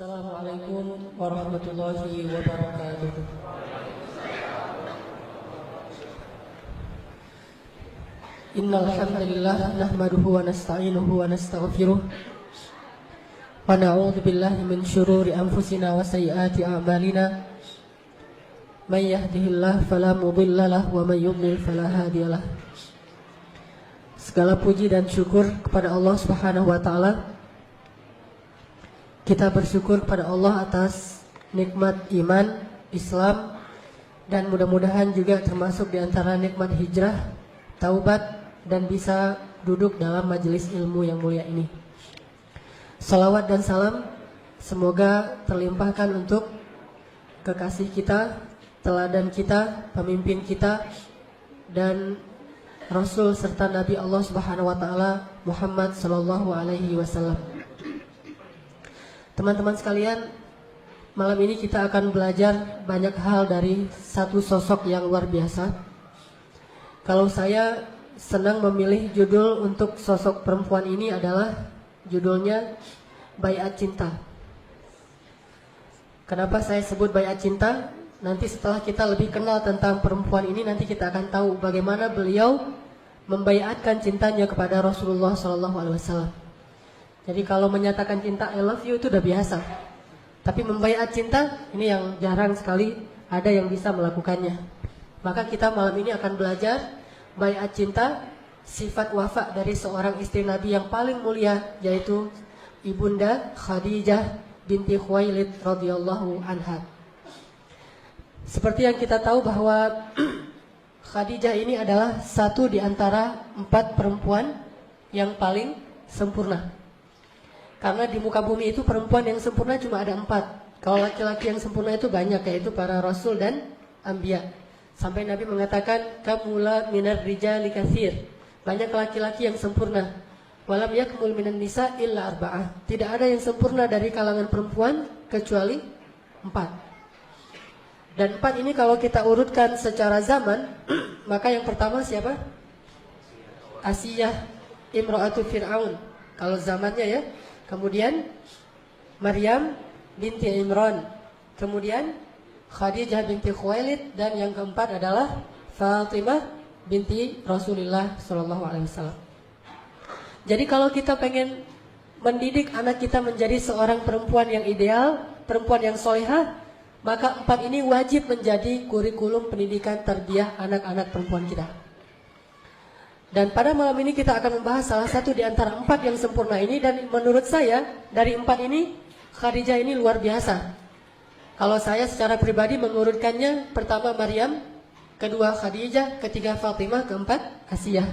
Assalamualaikum warahmatullahi wabarakatuh. Innal hamdalillah nahmaduhu wa nasta'inuhu wa nastaghfiruh wa na'udzu billahi min syururi anfusina wa sayyiati a'malina. May yahdihillahu fala mudilla lahu wa may yudlil fala hadiyalah. Segala puji dan syukur kepada Allah Subhanahu wa taala. Kita bersyukur kepada Allah atas nikmat iman, Islam, dan mudah-mudahan juga termasuk di antara nikmat hijrah, taubat, dan bisa duduk dalam majelis ilmu yang mulia ini. Salawat dan salam semoga terlimpahkan untuk kekasih kita, teladan kita, pemimpin kita, dan Rasul serta Nabi Allah Subhanahu wa taala Muhammad sallallahu alaihi wasallam. Teman-teman sekalian, malam ini kita akan belajar banyak hal dari satu sosok yang luar biasa. Kalau saya senang memilih judul untuk sosok perempuan ini adalah judulnya Baiat Cinta. Kenapa saya sebut Baiat Cinta? Nanti setelah kita lebih kenal tentang perempuan ini, nanti kita akan tahu bagaimana beliau membaiatkan cintanya kepada Rasulullah SAW. Jadi kalau menyatakan cinta I love you itu udah biasa. Tapi membaiat cinta ini yang jarang sekali ada yang bisa melakukannya. Maka kita malam ini akan belajar baiat cinta, sifat wafa dari seorang istri Nabi yang paling mulia, yaitu Ibunda Khadijah binti Khuwailid radhiyallahu anha. Seperti yang kita tahu bahwa Khadijah ini adalah satu di antara 4 perempuan yang paling sempurna. Karena di muka bumi itu perempuan yang sempurna cuma ada 4. Kalau laki-laki yang sempurna itu banyak, yaitu para rasul dan anbiya. Sampai Nabi mengatakan kamula minar rijali katsir. Banyak laki-laki yang sempurna. Walam yakmul minan nisa illa arba'ah. Tidak ada yang sempurna dari kalangan perempuan kecuali 4. Dan 4 ini kalau kita urutkan secara zaman, maka yang pertama siapa? Asiyah imra'atu Fir'aun. Kalau zamannya ya. Kemudian Maryam binti Imran. Kemudian Khadijah binti Khuwailid. Dan yang keempat adalah Fatimah binti Rasulullah SAW. Jadi kalau kita pengen mendidik anak kita menjadi seorang perempuan yang ideal, perempuan yang solehah, maka 4 ini wajib menjadi kurikulum pendidikan tarbiyah anak-anak perempuan kita. Dan pada malam ini kita akan membahas salah satu di antara 4 yang sempurna ini. Dan menurut saya dari 4 ini Khadijah ini luar biasa. Kalau saya secara pribadi mengurutkannya, pertama Maryam, kedua Khadijah, ketiga Fatimah, keempat Asiyah.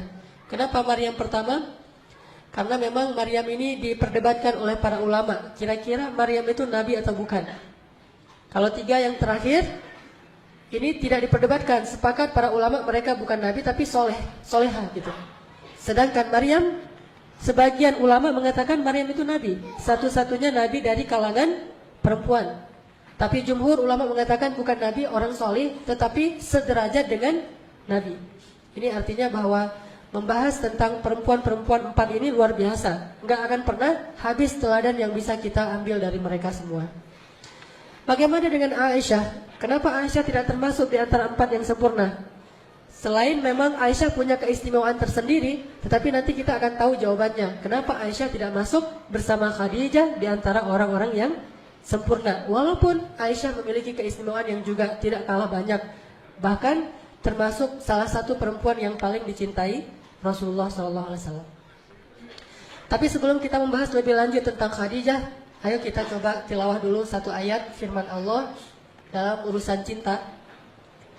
Kenapa Maryam pertama? Karena memang Maryam ini diperdebatkan oleh para ulama. Kira-kira Maryam itu nabi atau bukan? Kalau 3 yang terakhir ini tidak diperdebatkan, sepakat para ulama mereka bukan nabi tapi solehah gitu. Sedangkan Maryam, sebagian ulama mengatakan Maryam itu nabi, satu-satunya nabi dari kalangan perempuan. Tapi jumhur ulama mengatakan bukan nabi, orang soleh, tetapi sederajat dengan nabi. Ini artinya bahwa membahas tentang perempuan-perempuan 4 ini luar biasa. Nggak akan pernah habis teladan yang bisa kita ambil dari mereka semua. Bagaimana dengan Aisyah? Kenapa Aisyah tidak termasuk di antara 4 yang sempurna? Selain memang Aisyah punya keistimewaan tersendiri, tetapi nanti kita akan tahu jawabannya. Kenapa Aisyah tidak masuk bersama Khadijah di antara orang-orang yang sempurna? Walaupun Aisyah memiliki keistimewaan yang juga tidak kalah banyak. Bahkan termasuk salah satu perempuan yang paling dicintai Rasulullah SAW. Tapi sebelum kita membahas lebih lanjut tentang Khadijah, ayo kita coba tilawah dulu satu ayat firman Allah dalam urusan cinta.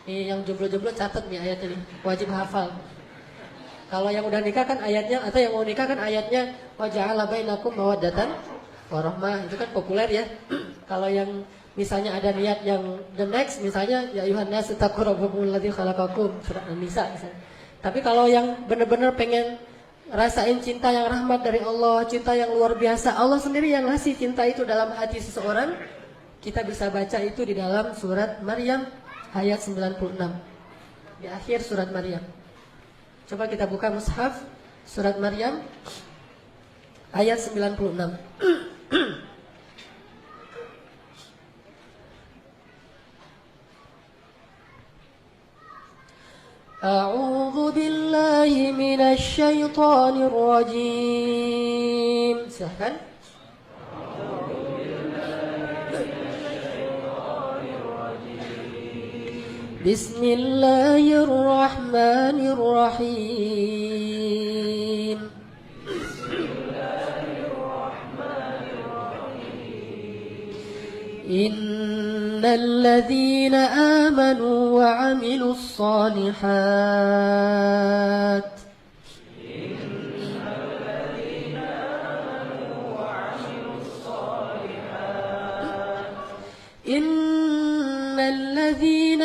Ini yang jomblo-jomblo catat nih ayat ini, wajib hafal. Kalau yang udah nikah kan ayatnya, atau yang mau nikah kan ayatnya wa ja'ala bainakum mawaddatan warahmah, itu kan populer ya. Kalau yang misalnya ada niat yang the next, misalnya ya ayuhan nas taqu rabbakumul ladzi khalaqakum, surat An-Nisa misalnya. Tapi kalau yang benar-benar pengen rasain cinta yang rahmat dari Allah, cinta yang luar biasa, Allah sendiri yang ngasih cinta itu dalam hati seseorang, kita bisa baca itu di dalam surat Maryam ayat 96. Di akhir surat Maryam. Coba kita buka mushaf surat Maryam ayat 96. A'udzu billahi minasy syaithanir rajim. Silakan. Bismillahirrahmanirrahim. Innal ladzina amanu wa 'amilus shalihat الذين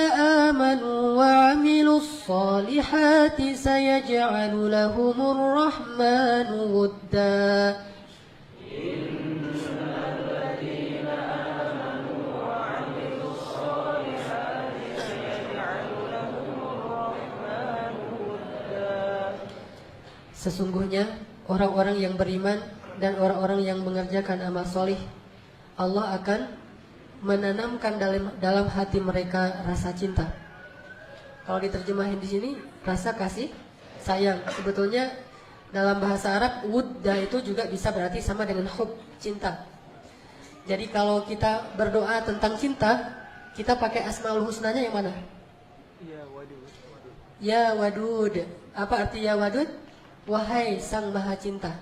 آمنوا وعملوا الصالحات سيجعل لهم الرحمن ودا Sesungguhnya orang-orang yang beriman dan orang-orang yang mengerjakan amal solih, Allah akan menanamkan dalam hati mereka rasa cinta. Kalau diterjemahin di sini, rasa kasih sayang. Sebetulnya dalam bahasa Arab, wudda itu juga bisa berarti sama dengan hub, cinta. Jadi kalau kita berdoa tentang cinta, kita pakai asmaul husnanya yang mana? Ya wadud. Apa arti ya wadud? Wahai sang maha cinta.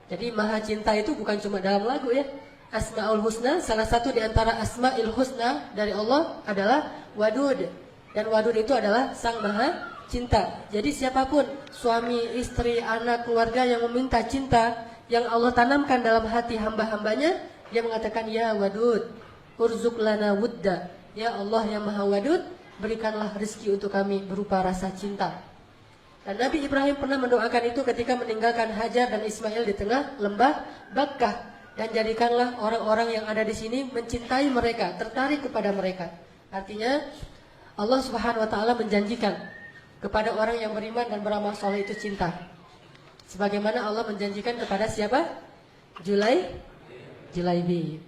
Jadi maha cinta itu bukan cuma dalam lagu ya. Asmaul husna, salah satu di antara asmaul husna dari Allah adalah wadud. Dan wadud itu adalah sang maha cinta. Jadi siapapun, suami, istri, anak, keluarga yang meminta cinta yang Allah tanamkan dalam hati hamba-hambanya, dia mengatakan ya wadud, urzuq lana wudda. Ya Allah yang maha wadud, berikanlah rezeki untuk kami berupa rasa cinta. Dan Nabi Ibrahim pernah mendoakan itu ketika meninggalkan Hajar dan Ismail di tengah lembah Bakkah. Dan jadikanlah orang-orang yang ada di sini mencintai mereka, tertarik kepada mereka. Artinya Allah Subhanahu wa taala menjanjikan kepada orang yang beriman dan beramal saleh itu cinta. Sebagaimana Allah menjanjikan kepada siapa? Julaibi.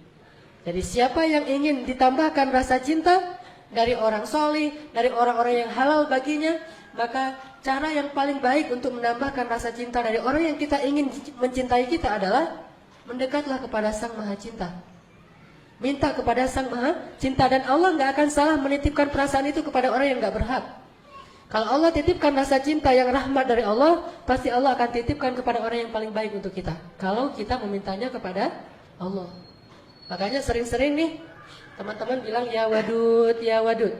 Jadi siapa yang ingin ditambahkan rasa cinta dari orang saleh, dari orang-orang yang halal baginya, maka cara yang paling baik untuk menambahkan rasa cinta dari orang yang kita ingin mencintai kita adalah mendekatlah kepada Sang Maha Cinta. Minta kepada Sang Maha Cinta. Dan Allah gak akan salah menitipkan perasaan itu kepada orang yang gak berhak. Kalau Allah titipkan rasa cinta yang rahmat dari Allah, pasti Allah akan titipkan kepada orang yang paling baik untuk kita, kalau kita memintanya kepada Allah. Makanya sering-sering nih teman-teman bilang ya wadud, ya wadud.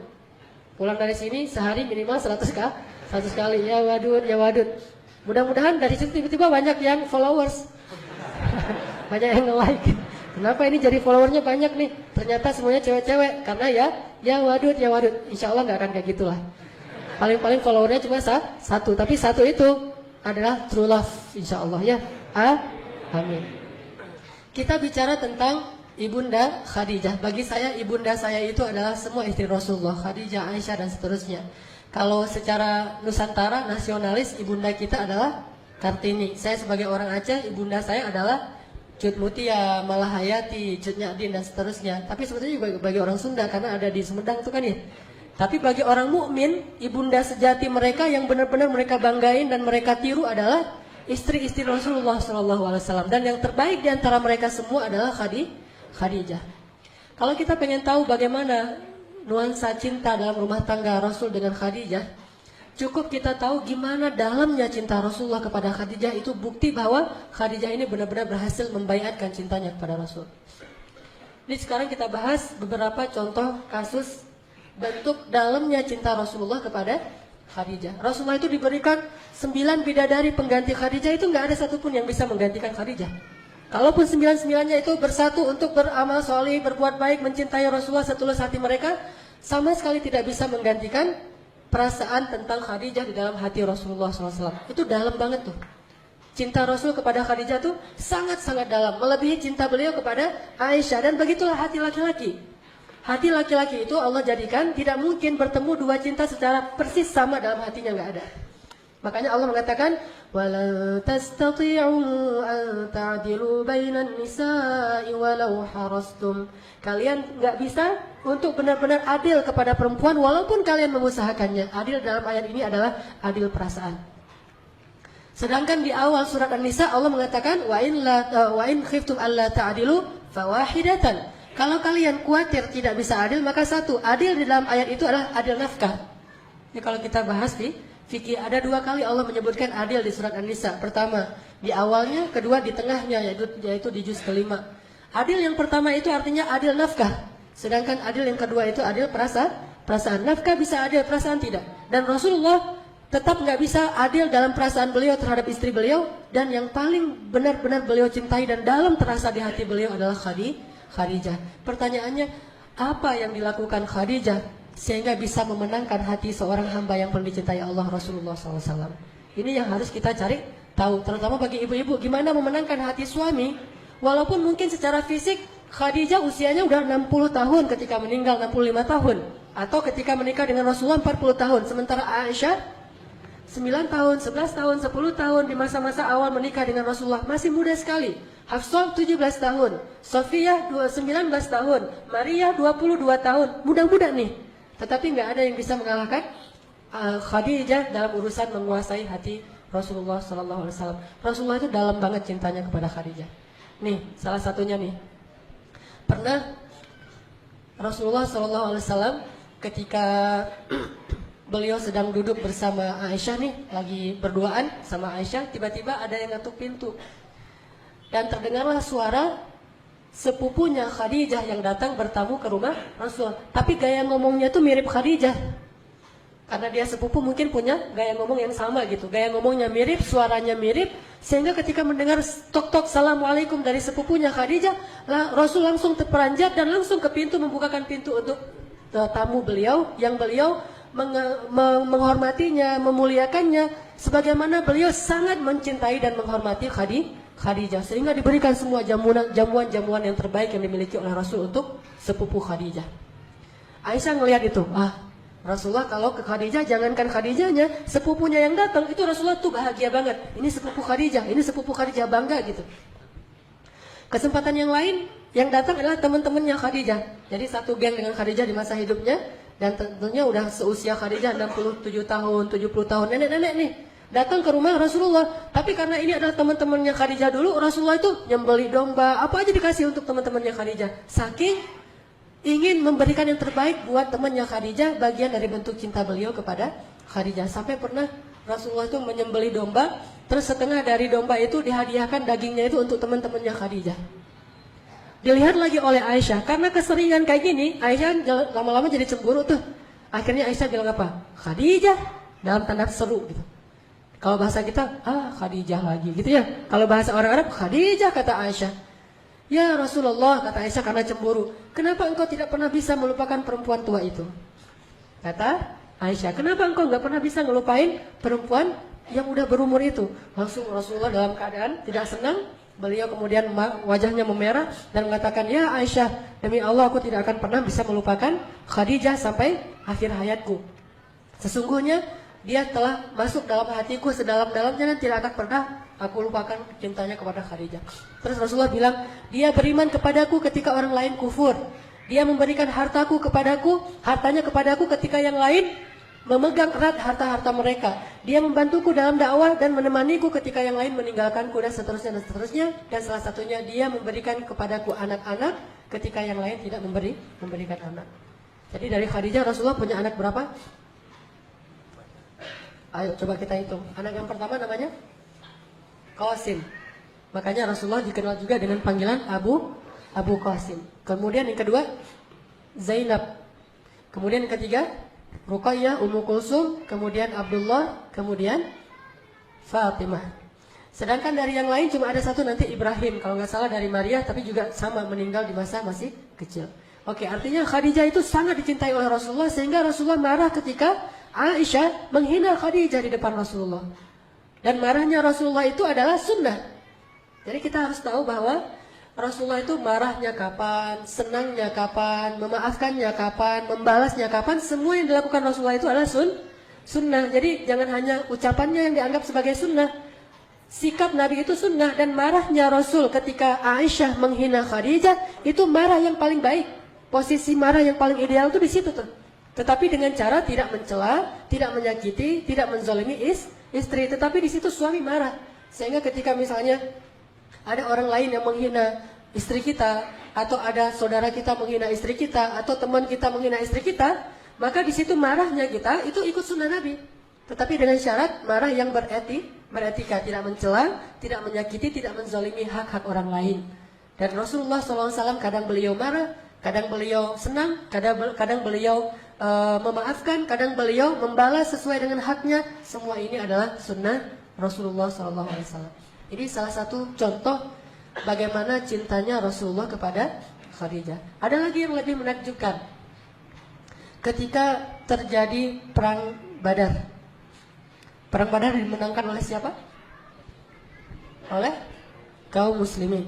Pulang dari sini sehari minimal 100 kali ya wadud, ya wadud. Mudah-mudahan dari situ tiba-tiba banyak yang followers. Banyak yang nge-like. Kenapa ini jadi followernya banyak nih? Ternyata semuanya cewek-cewek. Karena ya wadud, ya wadud. Insya Allah gak akan kayak gitulah. Paling-paling followernya cuma satu. Tapi satu itu adalah true love. Insya Allah ya. Amin. Kita bicara tentang Ibunda Khadijah. Bagi saya ibunda saya itu adalah semua istri Rasulullah. Khadijah, Aisyah dan seterusnya. Kalau secara Nusantara, nasionalis, ibunda kita adalah Kartini. Saya sebagai orang Aceh, ibunda saya adalah Cut Mutia, Malahayati, Cut Nyadin dan seterusnya. Tapi sebetulnya juga bagi orang Sunda karena ada di Sumedang itu kan ya. Tapi bagi orang mukmin, ibunda sejati mereka yang benar-benar mereka banggain dan mereka tiru adalah istri-istri Rasulullah SAW. Dan yang terbaik di antara mereka semua adalah Khadijah. Kalau kita pengen tahu bagaimana nuansa cinta dalam rumah tangga Rasul dengan Khadijah, cukup kita tahu gimana dalamnya cinta Rasulullah kepada Khadijah. Itu bukti bahwa Khadijah ini benar-benar berhasil membaiatkan cintanya kepada Rasul. Jadi sekarang kita bahas beberapa contoh kasus bentuk dalamnya cinta Rasulullah kepada Khadijah. Rasulullah itu diberikan 9 bidadari pengganti Khadijah, itu nggak ada satupun yang bisa menggantikan Khadijah. Kalaupun 9-9-nya itu bersatu untuk beramal soleh, berbuat baik, mencintai Rasulullah setulus hati mereka, sama sekali tidak bisa menggantikan perasaan tentang Khadijah di dalam hati Rasulullah SAW. Itu dalam banget tuh. Cinta Rasul kepada Khadijah tuh sangat-sangat dalam, melebihi cinta beliau kepada Aisyah. Dan begitulah hati laki-laki. Hati laki-laki itu Allah jadikan tidak mungkin bertemu dua cinta secara persis sama dalam hatinya, nggak ada. Makanya Allah mengatakan walan tastati'u an ta'dilu bainan nisa'i walau harastum. Kalian nggak bisa untuk benar-benar adil kepada perempuan walaupun kalian mengusahakannya. Adil dalam ayat ini adalah adil perasaan. Sedangkan di awal surat An-Nisa Allah mengatakan wa in khiftum alla ta'dilu fawahidatan. Kalau kalian khawatir tidak bisa adil, maka satu, adil di dalam ayat itu adalah adil nafkah. Ini kalau kita bahas di fikih, ada 2 kali Allah menyebutkan adil di surat An-Nisa. Pertama, di awalnya, kedua di tengahnya, yaitu di juz kelima. Adil yang pertama itu artinya adil nafkah. Sedangkan adil yang kedua itu adil perasaan. Nafkah bisa adil, perasaan tidak. Dan Rasulullah tetap nggak bisa adil dalam perasaan beliau terhadap istri beliau. Dan yang paling benar-benar beliau cintai dan dalam terasa di hati beliau adalah Khadijah. Pertanyaannya, apa yang dilakukan Khadijah sehingga bisa memenangkan hati seorang hamba yang paling dicintai Allah, Rasulullah SAW? Ini yang harus kita cari tahu, terutama bagi ibu-ibu, gimana memenangkan hati suami. Walaupun mungkin secara fisik Khadijah usianya udah 60 tahun ketika meninggal, 65 tahun. Atau ketika menikah dengan Rasulullah 40 tahun. Sementara Aisyah 9 tahun, 11 tahun, 10 tahun di masa-masa awal menikah dengan Rasulullah. Masih muda sekali. Hafsah 17 tahun, Sofiyah 19 tahun, Maria 22 tahun, muda-muda nih. Tetapi nggak ada yang bisa mengalahkan Khadijah dalam urusan menguasai hati Rasulullah SAW. Rasulullah itu dalam banget cintanya kepada Khadijah. Nih, salah satunya nih. Pernah Rasulullah SAW ketika beliau sedang duduk bersama Aisyah nih, lagi berduaan sama Aisyah, tiba-tiba ada yang ngetuk pintu. Dan terdengarlah suara sepupunya Khadijah yang datang bertamu ke rumah Rasul. Tapi gaya ngomongnya tuh mirip Khadijah. Karena dia sepupu mungkin punya gaya ngomong yang sama gitu. Gaya ngomongnya mirip, suaranya mirip. Sehingga ketika mendengar tok-tok Assalamualaikum dari sepupunya Khadijah, Rasul langsung terperanjat dan langsung ke pintu, membukakan pintu untuk tamu beliau. Yang beliau menghormatinya, memuliakannya. Sebagaimana beliau sangat mencintai dan menghormati Khadijah, sehingga diberikan semua jamuan-jamuan yang terbaik yang dimiliki oleh Rasul untuk sepupu Khadijah. Aisyah ngelihat itu, Rasulullah kalau ke Khadijah, jangankan Khadijahnya, sepupunya yang datang, itu Rasulullah tuh bahagia banget. Ini sepupu Khadijah, bangga gitu. Kesempatan yang lain, yang datang adalah teman-temannya Khadijah. Jadi satu geng dengan Khadijah di masa hidupnya, dan tentunya udah seusia Khadijah 67 tahun, 70 tahun, nenek-nenek nih. Datang ke rumah Rasulullah. Tapi karena ini adalah teman-temannya Khadijah dulu, Rasulullah itu nyembeli domba, apa aja dikasih untuk teman-temannya Khadijah. Saking ingin memberikan yang terbaik buat temannya Khadijah, bagian dari bentuk cinta beliau kepada Khadijah. Sampai pernah Rasulullah itu menyembeli domba, terus setengah dari domba itu dihadiahkan dagingnya itu untuk teman-temannya Khadijah. Dilihat lagi oleh Aisyah, karena keseringan kayak gini, Aisyah lama-lama jadi cemburu tuh. Akhirnya Aisyah bilang apa? Khadijah, dalam tanda seru gitu. Kalau bahasa kita, Khadijah lagi gitu ya. Kalau bahasa orang Arab, Khadijah kata Aisyah. Ya Rasulullah, kata Aisyah karena cemburu. Kenapa engkau tidak pernah bisa melupakan perempuan tua itu? Kata Aisyah, kenapa engkau nggak pernah bisa ngelupain perempuan yang udah berumur itu? Langsung Rasulullah dalam keadaan tidak senang. Beliau kemudian wajahnya memerah dan mengatakan, ya Aisyah, demi Allah aku tidak akan pernah bisa melupakan Khadijah sampai akhir hayatku. Sesungguhnya dia telah masuk dalam hatiku sedalam-dalamnya dan tidak akan pernah aku lupakan cintanya kepada Khadijah. Terus Rasulullah bilang, dia beriman kepadaku ketika orang lain kufur. Dia memberikan hartanya kepadaku ketika yang lain memegang erat harta-harta mereka. Dia membantuku dalam dakwah dan menemaniku ketika yang lain meninggalkanku dan seterusnya dan seterusnya. Dan salah satunya dia memberikan kepadaku anak-anak ketika yang lain tidak memberikan anak. Jadi dari Khadijah Rasulullah punya anak berapa? Ayo coba kita hitung. Anak yang pertama namanya Qasim. Makanya Rasulullah dikenal juga dengan panggilan Abu Qasim. Kemudian yang kedua Zainab. Kemudian yang ketiga Ruqayyah, Ummu Kulsum, kemudian Abdullah, kemudian Fatimah. Sedangkan dari yang lain cuma ada satu nanti Ibrahim, kalau nggak salah dari Maria, tapi juga sama meninggal di masa masih kecil. Oke, artinya Khadijah itu sangat dicintai oleh Rasulullah sehingga Rasulullah marah ketika Aisyah menghina Khadijah di depan Rasulullah. Dan marahnya Rasulullah itu adalah sunnah. Jadi kita harus tahu bahwa Rasulullah itu marahnya kapan, senangnya kapan, memaafkannya kapan, membalasnya kapan, semua yang dilakukan Rasulullah itu adalah sunnah. Jadi jangan hanya ucapannya yang dianggap sebagai sunnah. sikap Nabi itu sunnah, dan marahnya Rasul ketika Aisyah menghina Khadijah itu marah yang paling baik. Posisi marah yang paling ideal itu di situ tuh. Tetapi dengan cara tidak mencela, tidak menyakiti, tidak menzalimi istri. Tetapi di situ suami marah. Sehingga ketika misalnya ada orang lain yang menghina istri kita, atau ada saudara kita menghina istri kita, atau teman kita menghina istri kita, maka di situ marahnya kita itu ikut sunnah Nabi. Tetapi dengan syarat marah yang beretika, tidak mencela, tidak menyakiti, tidak menzalimi hak-hak orang lain. Dan Rasulullah SAW kadang beliau marah, kadang beliau senang, kadang beliau memaafkan, kadang beliau membalas sesuai dengan haknya. Semua ini adalah sunnah Rasulullah SAW. Ini salah satu contoh bagaimana cintanya Rasulullah kepada Khadijah. Ada lagi yang lebih menakjubkan. Ketika terjadi perang Badar. Perang Badar dimenangkan oleh siapa? Oleh kaum muslimin.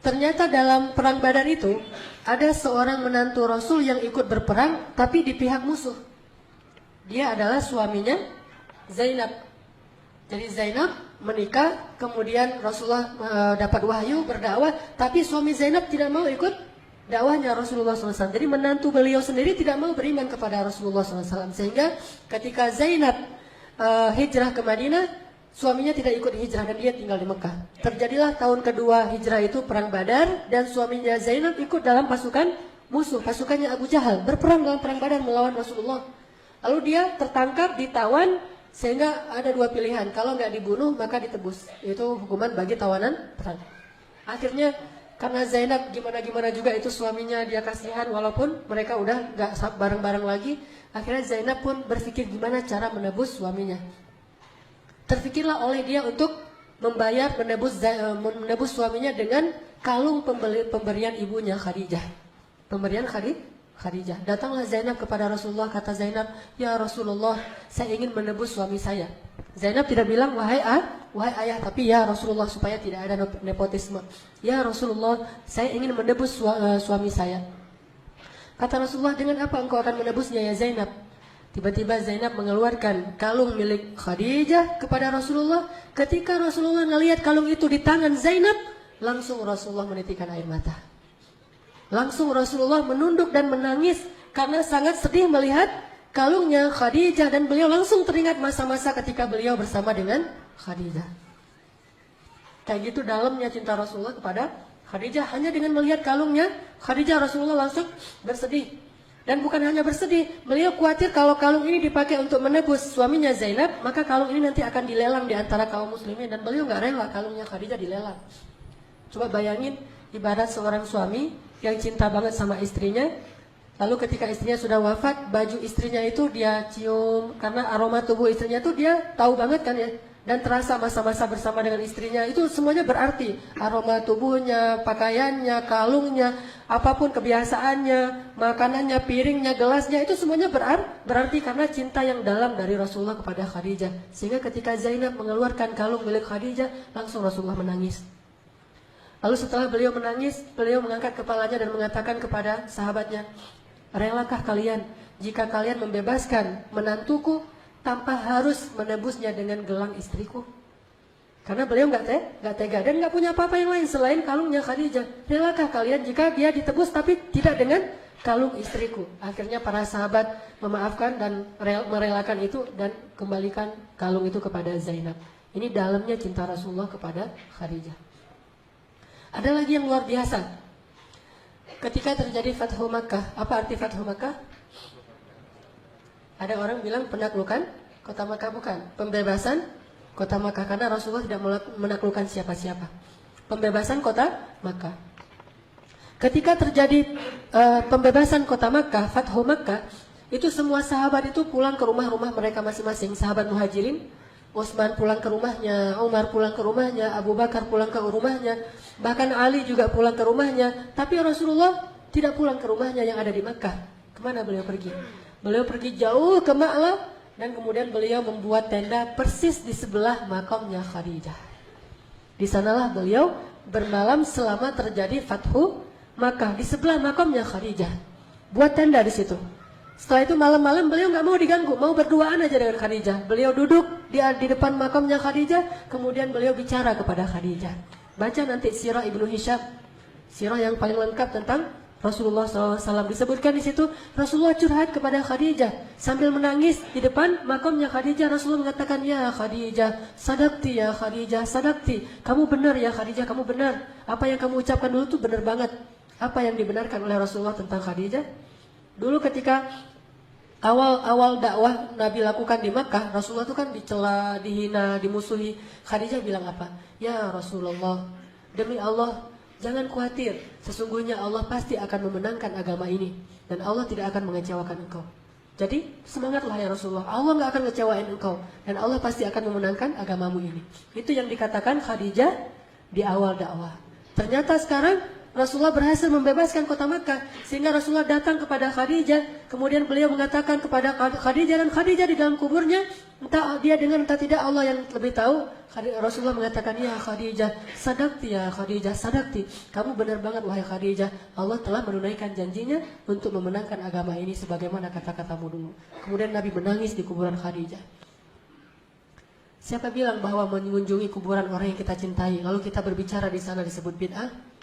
Ternyata dalam perang Badar itu ada seorang menantu Rasul yang ikut berperang tapi di pihak musuh. Dia adalah suaminya Zainab. Jadi Zainab menikah, kemudian Rasulullah dapat wahyu berdakwah, tapi suami Zainab tidak mau ikut dakwahnya Rasulullah SAW. Jadi menantu beliau sendiri tidak mau beriman kepada Rasulullah SAW. Sehingga ketika Zainab hijrah ke Madinah, suaminya tidak ikut hijrah dan dia tinggal di Mekah. Terjadilah tahun kedua hijrah itu perang Badar, dan suaminya Zainab ikut dalam pasukan musuh, pasukannya Abu Jahal, berperang dalam perang Badar melawan Rasulullah. Lalu dia tertangkap, ditawan, sehingga ada dua pilihan, kalau nggak dibunuh maka ditebus. Itu hukuman bagi tawanan perang. Akhirnya karena Zainab gimana juga itu suaminya, dia kasihan walaupun mereka udah nggak bareng-bareng lagi. Akhirnya Zainab pun berpikir gimana cara menebus suaminya. Terfikirlah oleh dia untuk membayar menebus suaminya dengan kalung pemberian ibunya Khadijah. Pemberian Khadijah. Datanglah Zainab kepada Rasulullah, kata Zainab, "Ya Rasulullah, saya ingin menebus suami saya." Zainab tidak bilang wahai ayah, tapi ya Rasulullah, supaya tidak ada nepotisme. "Ya Rasulullah, saya ingin menebus suami saya." Kata Rasulullah, "Dengan apa engkau akan menebusnya ya Zainab?" Tiba-tiba Zainab mengeluarkan kalung milik Khadijah kepada Rasulullah. Ketika Rasulullah melihat kalung itu di tangan Zainab, langsung Rasulullah menitikkan air mata. Langsung Rasulullah menunduk dan menangis karena sangat sedih melihat kalungnya Khadijah, dan beliau langsung teringat masa-masa ketika beliau bersama dengan Khadijah. Kayak gitu dalamnya cinta Rasulullah kepada Khadijah. Hanya dengan melihat kalungnya Khadijah, Rasulullah langsung bersedih. Dan bukan hanya bersedih, beliau khawatir kalau kalung ini dipakai untuk menebus suaminya Zainab, maka kalung ini nanti akan dilelang di antara kaum muslimin, dan beliau nggak rela kalungnya Khadijah dilelang. Coba bayangin, ibarat seorang suami yang cinta banget sama istrinya, lalu ketika istrinya sudah wafat, baju istrinya itu dia cium, karena aroma tubuh istrinya itu dia tahu banget kan ya, dan terasa masa-masa bersama dengan istrinya, itu semuanya berarti. Aroma tubuhnya, pakaiannya, kalungnya, apapun kebiasaannya, makanannya, piringnya, gelasnya, itu semuanya berarti karena cinta yang dalam dari Rasulullah kepada Khadijah. Sehingga ketika Zainab mengeluarkan kalung milik Khadijah, langsung Rasulullah menangis. Lalu setelah beliau menangis, beliau mengangkat kepalanya dan mengatakan kepada sahabatnya, "Relakah kalian jika kalian membebaskan menantuku tanpa harus menebusnya dengan gelang istriku?" Karena beliau nggak tega dan nggak punya apa-apa yang lain selain kalungnya Khadijah. "Relakah kalian jika dia ditebus tapi tidak dengan kalung istriku?" Akhirnya para sahabat memaafkan dan merelakan itu dan kembalikan kalung itu kepada Zainab. Ini dalamnya cinta Rasulullah kepada Khadijah. Ada lagi yang luar biasa. Ketika terjadi Fathu Makkah, apa arti Fathu Makkah? Ada orang bilang penaklukan kota Makkah, bukan. Pembebasan kota Makkah, karena Rasulullah tidak menaklukkan siapa-siapa. Pembebasan kota Makkah. Ketika terjadi pembebasan kota Makkah, Fathu Makkah, itu semua sahabat itu pulang ke rumah-rumah mereka masing-masing. Sahabat Muhajirin, Utsman pulang ke rumahnya, Umar pulang ke rumahnya, Abu Bakar pulang ke rumahnya, bahkan Ali juga pulang ke rumahnya. Tapi Rasulullah tidak pulang ke rumahnya yang ada di Makkah. Kemana beliau pergi? Beliau pergi jauh ke Ma'lah, dan kemudian beliau membuat tenda persis di sebelah makamnya Khadijah. Di sanalah beliau bermalam selama terjadi Fathu Makkah, di sebelah makamnya Khadijah. Buat tenda di situ. Setelah itu malam-malam beliau nggak mau diganggu, mau berduaan aja dengan Khadijah. Beliau duduk di depan makamnya Khadijah, kemudian beliau bicara kepada Khadijah. Baca nanti sirah Ibnu Hisham, sirah yang paling lengkap tentang Rasulullah SAW. Disebutkan di situ Rasulullah curhat kepada Khadijah sambil menangis di depan makamnya Khadijah. Rasulullah mengatakan, ya Khadijah, sadaqti ya Khadijah, sadaqti. Kamu benar ya Khadijah, kamu benar. Apa yang kamu ucapkan dulu tuh benar banget. Apa yang dibenarkan oleh Rasulullah tentang Khadijah? Dulu ketika awal-awal dakwah Nabi lakukan di Makkah, Rasulullah itu kan dicela, dihina, dimusuhi. Khadijah bilang apa? Ya Rasulullah, demi Allah, jangan khawatir, sesungguhnya Allah pasti akan memenangkan agama ini dan Allah tidak akan mengecewakan engkau. Jadi semangatlah ya Rasulullah, Allah nggak akan ngecewain engkau dan Allah pasti akan memenangkan agamamu ini. Itu yang dikatakan Khadijah di awal dakwah. Ternyata sekarang Rasulullah berhasil membebaskan kota Makkah, sehingga Rasulullah datang kepada Khadijah, kemudian beliau mengatakan kepada Khadijah, dan Khadijah di dalam kuburnya, entah dia dengar entah tidak, Allah yang lebih tahu. Rasulullah mengatakan, ya Khadijah, sadaqti ya Khadijah, sadaqti. Kamu benar banget wahai Khadijah, Allah telah menunaikan janjinya untuk memenangkan agama ini sebagaimana kata-katamu dulu. Kemudian Nabi menangis di kuburan Khadijah. Siapa bilang bahwa mengunjungi kuburan orang yang kita cintai, lalu kita berbicara di sana disebut bid'ah?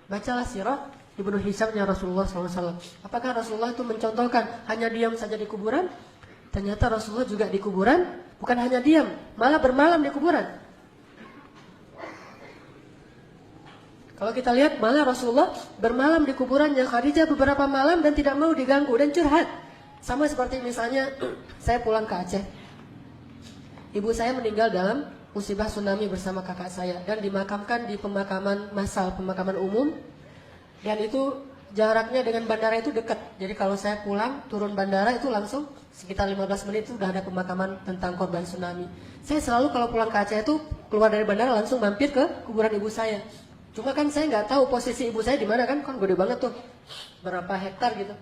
Bacalah sirah Ibnu Hishamnya Rasulullah SAW. Apakah Rasulullah itu mencontohkan hanya diam saja di kuburan? Ternyata Rasulullah juga di kuburan bukan hanya diam, malah bermalam di kuburan. Kalau kita lihat, malah Rasulullah bermalam di kuburannya Khadijah beberapa malam dan tidak mau diganggu dan curhat. Sama seperti misalnya saya pulang ke Aceh. Ibu saya meninggal dalam musibah tsunami bersama kakak saya dan dimakamkan di pemakaman massal, pemakaman umum, dan itu jaraknya dengan bandara itu dekat. Jadi kalau saya pulang turun bandara itu langsung sekitar 15 menit itu sudah ada pemakaman tentang korban tsunami. Saya selalu kalau pulang ke Aceh itu keluar dari bandara langsung mampir ke kuburan ibu saya. Cuma kan saya nggak tahu posisi ibu saya di mana, kan gede banget tuh, berapa hektar gitu.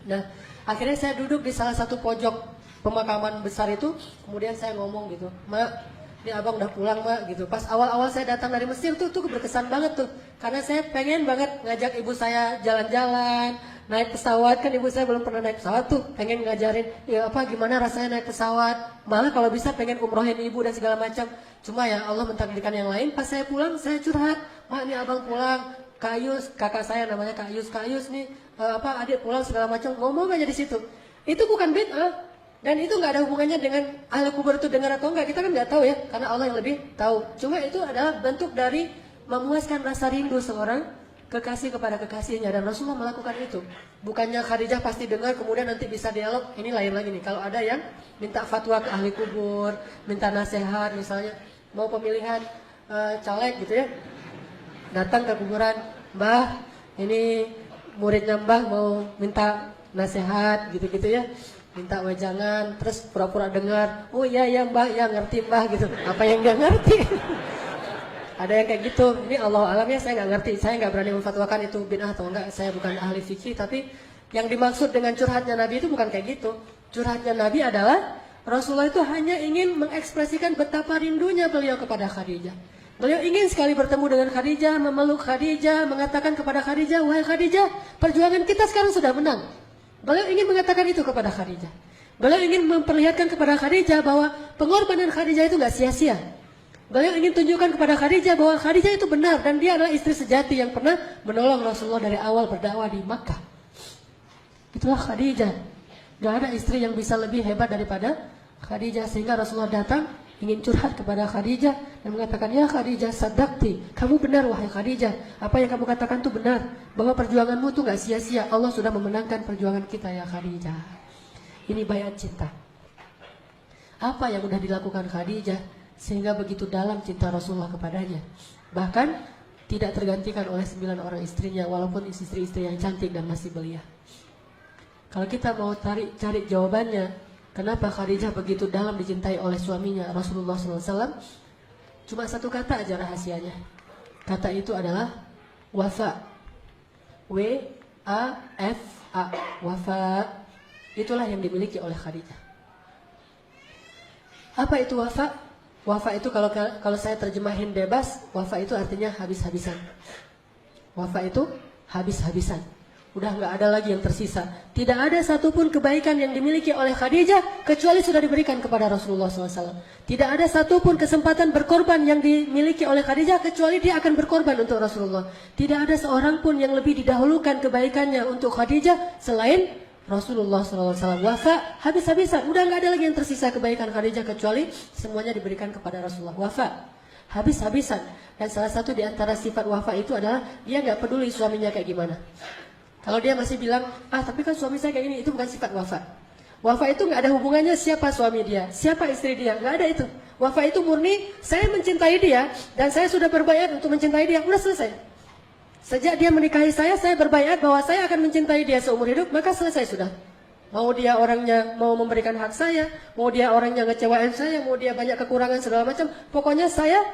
Nah akhirnya saya duduk di salah satu pojok pemakaman besar itu, kemudian saya ngomong gitu, Mak, ini abang udah pulang Mak gitu. Pas awal-awal saya datang dari Mesir tuh berkesan banget tuh, karena saya pengen banget ngajak ibu saya jalan-jalan, naik pesawat. Kan ibu saya belum pernah naik pesawat tuh, pengen ngajarin ya apa gimana rasanya naik pesawat. Malah kalau bisa pengen umrohin ibu dan segala macam. Cuma ya Allah mentakdirkan yang lain. Pas saya pulang saya curhat, Mak ini abang pulang, Kak Yus, kakak saya namanya Kak Yus nih adik pulang segala macam, ngomong aja di situ. Itu bukan bid'ah. Dan itu nggak ada hubungannya dengan ahli kubur itu dengar atau enggak, kita kan nggak tahu ya, karena Allah yang lebih tahu. Cuma itu adalah bentuk dari memuaskan rasa rindu seorang kekasih kepada kekasihnya, dan Rasulullah melakukan itu. Bukannya Khadijah pasti dengar kemudian nanti bisa dialog, ini lain lagi nih. Kalau ada yang minta fatwa ke ahli kubur, minta nasihat misalnya, mau pemilihan caleg gitu ya, datang ke kuburan, Mbah, ini muridnya Mbah mau minta nasihat gitu-gitu ya. Minta wejangan, terus pura-pura dengar, oh iya ya Mbah, ya ngerti Mbah gitu. Apa yang dia ngerti? Ada yang kayak gitu. Ini Allah alam ya, saya nggak ngerti, saya nggak berani memfatwakan itu bid'ah atau enggak. Saya bukan ahli fikih, tapi yang dimaksud dengan curhatnya Nabi itu bukan kayak gitu. Curhatnya Nabi adalah Rasulullah itu hanya ingin mengekspresikan betapa rindunya beliau kepada Khadijah. Beliau ingin sekali bertemu dengan Khadijah, memeluk Khadijah, mengatakan kepada Khadijah, wahai Khadijah, perjuangan kita sekarang sudah menang. Beliau ingin mengatakan itu kepada Khadijah. Beliau ingin memperlihatkan kepada Khadijah bahwa pengorbanan Khadijah itu nggak sia-sia. Beliau ingin tunjukkan kepada Khadijah bahwa Khadijah itu benar dan dia adalah istri sejati yang pernah menolong Rasulullah dari awal berdakwah di Makkah. Itulah Khadijah. Gak ada istri yang bisa lebih hebat daripada Khadijah, sehingga Rasulullah datang ingin curhat kepada Khadijah dan mengatakan, ya Khadijah, sadaqti, kamu benar wahai Khadijah, apa yang kamu katakan itu benar, bahwa perjuanganmu itu gak sia-sia, Allah sudah memenangkan perjuangan kita ya Khadijah. Ini bayat cinta. Apa yang sudah dilakukan Khadijah sehingga begitu dalam cinta Rasulullah kepadanya, bahkan tidak tergantikan oleh 9 orang istrinya, walaupun istri-istri yang cantik dan masih belia. Kalau kita mau cari jawabannya, kenapa Khadijah begitu dalam dicintai oleh suaminya Rasulullah SAW? Cuma satu kata aja rahasianya. Kata itu adalah wafa. W-A-F-A. Wafa. Itulah yang dimiliki oleh Khadijah. Apa itu wafa? Wafa itu kalau saya terjemahin bebas, wafa itu artinya habis-habisan. Wafa itu habis-habisan. Udah nggak ada lagi yang tersisa. Tidak ada satupun kebaikan yang dimiliki oleh Khadijah kecuali sudah diberikan kepada Rasulullah SAW. Tidak ada satupun kesempatan berkorban yang dimiliki oleh Khadijah kecuali dia akan berkorban untuk Rasulullah. Tidak ada seorang pun yang lebih didahulukan kebaikannya untuk Khadijah selain Rasulullah SAW. Wafa habis-habisan. Udah nggak ada lagi yang tersisa kebaikan Khadijah kecuali semuanya diberikan kepada Rasulullah. Wafa habis-habisan. Dan salah satu di antara sifat wafa itu adalah dia nggak peduli suaminya kayak gimana. Kalau dia masih bilang, tapi kan suami saya kayak gini, itu bukan sifat wafa. Wafa itu nggak ada hubungannya siapa suami dia, siapa istri dia, nggak ada itu. Wafa itu murni, saya mencintai dia dan saya sudah berbaiat untuk mencintai dia, udah selesai. Sejak dia menikahi saya berbaiat bahwa saya akan mencintai dia seumur hidup, maka selesai sudah. Mau dia orangnya mau memberikan hak saya, mau dia orangnya ngecewain saya, mau dia banyak kekurangan segala macam, pokoknya saya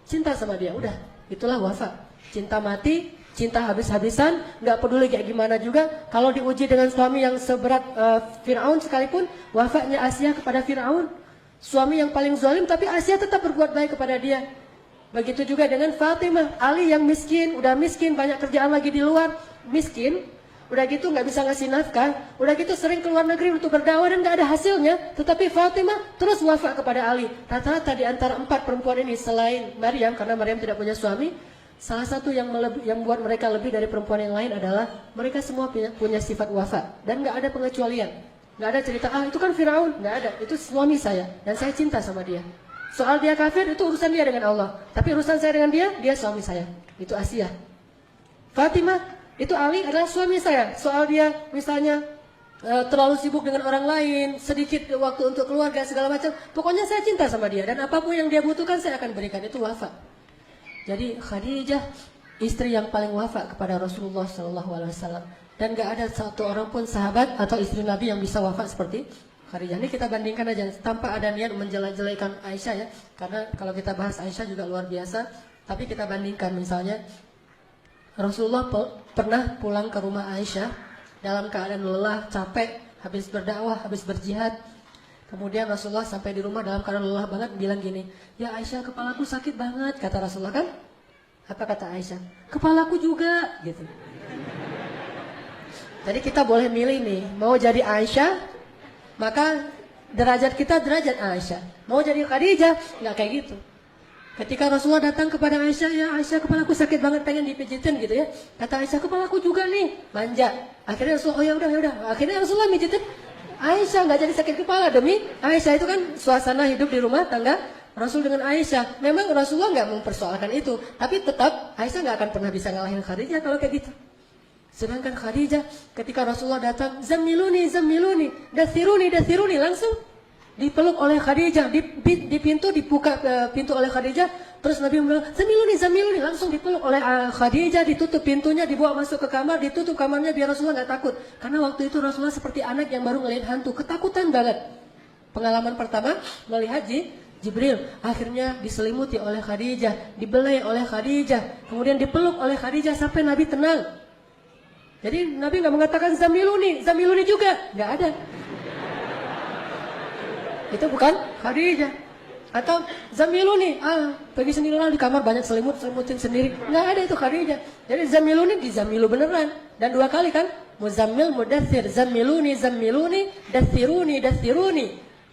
cinta sama dia, udah. Itulah wafa. Cinta mati, cinta habis-habisan, nggak peduli kayak gimana juga. Kalau diuji dengan suami yang seberat Fir'aun sekalipun, wafanya Asia kepada Fir'aun, suami yang paling zalim, tapi Asia tetap berbuat baik kepada dia. Begitu juga dengan Fatimah, Ali yang miskin, udah miskin, banyak kerjaan lagi di luar, miskin, udah gitu nggak bisa ngasih nafkah, udah gitu sering keluar negeri untuk berdakwah dan nggak ada hasilnya. Tetapi Fatimah terus wafa kepada Ali. Rata-rata di antara 4 perempuan ini selain Maryam, karena Maryam tidak punya suami, salah satu yang membuat mereka lebih dari perempuan yang lain adalah mereka semua punya sifat wafa dan nggak ada pengecualian. Nggak ada cerita, itu kan Firaun, nggak ada. Itu suami saya dan saya cinta sama dia. Soal dia kafir itu urusan dia dengan Allah. Tapi urusan saya dengan dia suami saya. Itu Asia. Fatimah, itu Ali adalah suami saya. Soal dia misalnya terlalu sibuk dengan orang lain, sedikit waktu untuk keluarga segala macam. Pokoknya saya cinta sama dia dan apapun yang dia butuhkan saya akan berikan. Itu wafa. Jadi Khadijah istri yang paling wafa kepada Rasulullah SAW. Dan gak ada satu orang pun sahabat atau istri Nabi yang bisa wafa seperti Khadijah. Ini kita bandingkan aja tanpa ada niat menjelek-jelekan Aisyah ya. Karena kalau kita bahas Aisyah juga luar biasa. Tapi kita bandingkan misalnya Rasulullah pernah pulang ke rumah Aisyah dalam keadaan lelah, capek, habis berdakwah, habis berjihad. Kemudian Rasulullah sampai di rumah dalam keadaan lelah banget bilang gini, ya Aisyah kepalaku sakit banget, kata Rasulullah kan? Apa kata Aisyah? Kepalaku juga, gitu. Jadi kita boleh milih nih, mau jadi Aisyah, maka derajat kita derajat Aisyah. Mau jadi Khadijah, nggak kayak gitu. Ketika Rasulullah datang kepada Aisyah, ya Aisyah kepalaku sakit banget pengen dipijitin gitu ya. Kata Aisyah kepalaku juga nih, manja. Akhirnya Rasulullah, oh ya udah. Akhirnya Rasulullah mijitin Aisyah, nggak jadi sakit kepala demi Aisyah. Itu kan suasana hidup di rumah tangga Rasul dengan Aisyah. Memang Rasulullah nggak mempersoalkan itu, tapi tetap Aisyah nggak akan pernah bisa ngalahin Khadijah kalau kayak gitu. Sedangkan Khadijah ketika Rasulullah datang, Zammiluni, dathiruni, langsung dipeluk oleh Khadijah, di pintu dibuka pintu oleh Khadijah, terus Nabi bilang Zammiluni, langsung dipeluk oleh Khadijah, ditutup pintunya, dibawa masuk ke kamar, ditutup kamarnya biar Rasulullah nggak takut. Karena waktu itu Rasulullah seperti anak yang baru ngelihat hantu, ketakutan banget. Pengalaman pertama melihat Jibril, akhirnya diselimuti oleh Khadijah, dibelai oleh Khadijah, kemudian dipeluk oleh Khadijah sampai Nabi tenang. Jadi Nabi nggak mengatakan Zammiluni juga, nggak ada. Itu bukan Khadijah. Atau Zammiluni, pergi sendirilah di kamar banyak selimutin sendiri. Nggak ada itu Khadijah. Jadi Zammiluni dizammilu beneran. Dan 2 kali kan, Muzammil, Mudaththir, Zammiluni, dathiruni.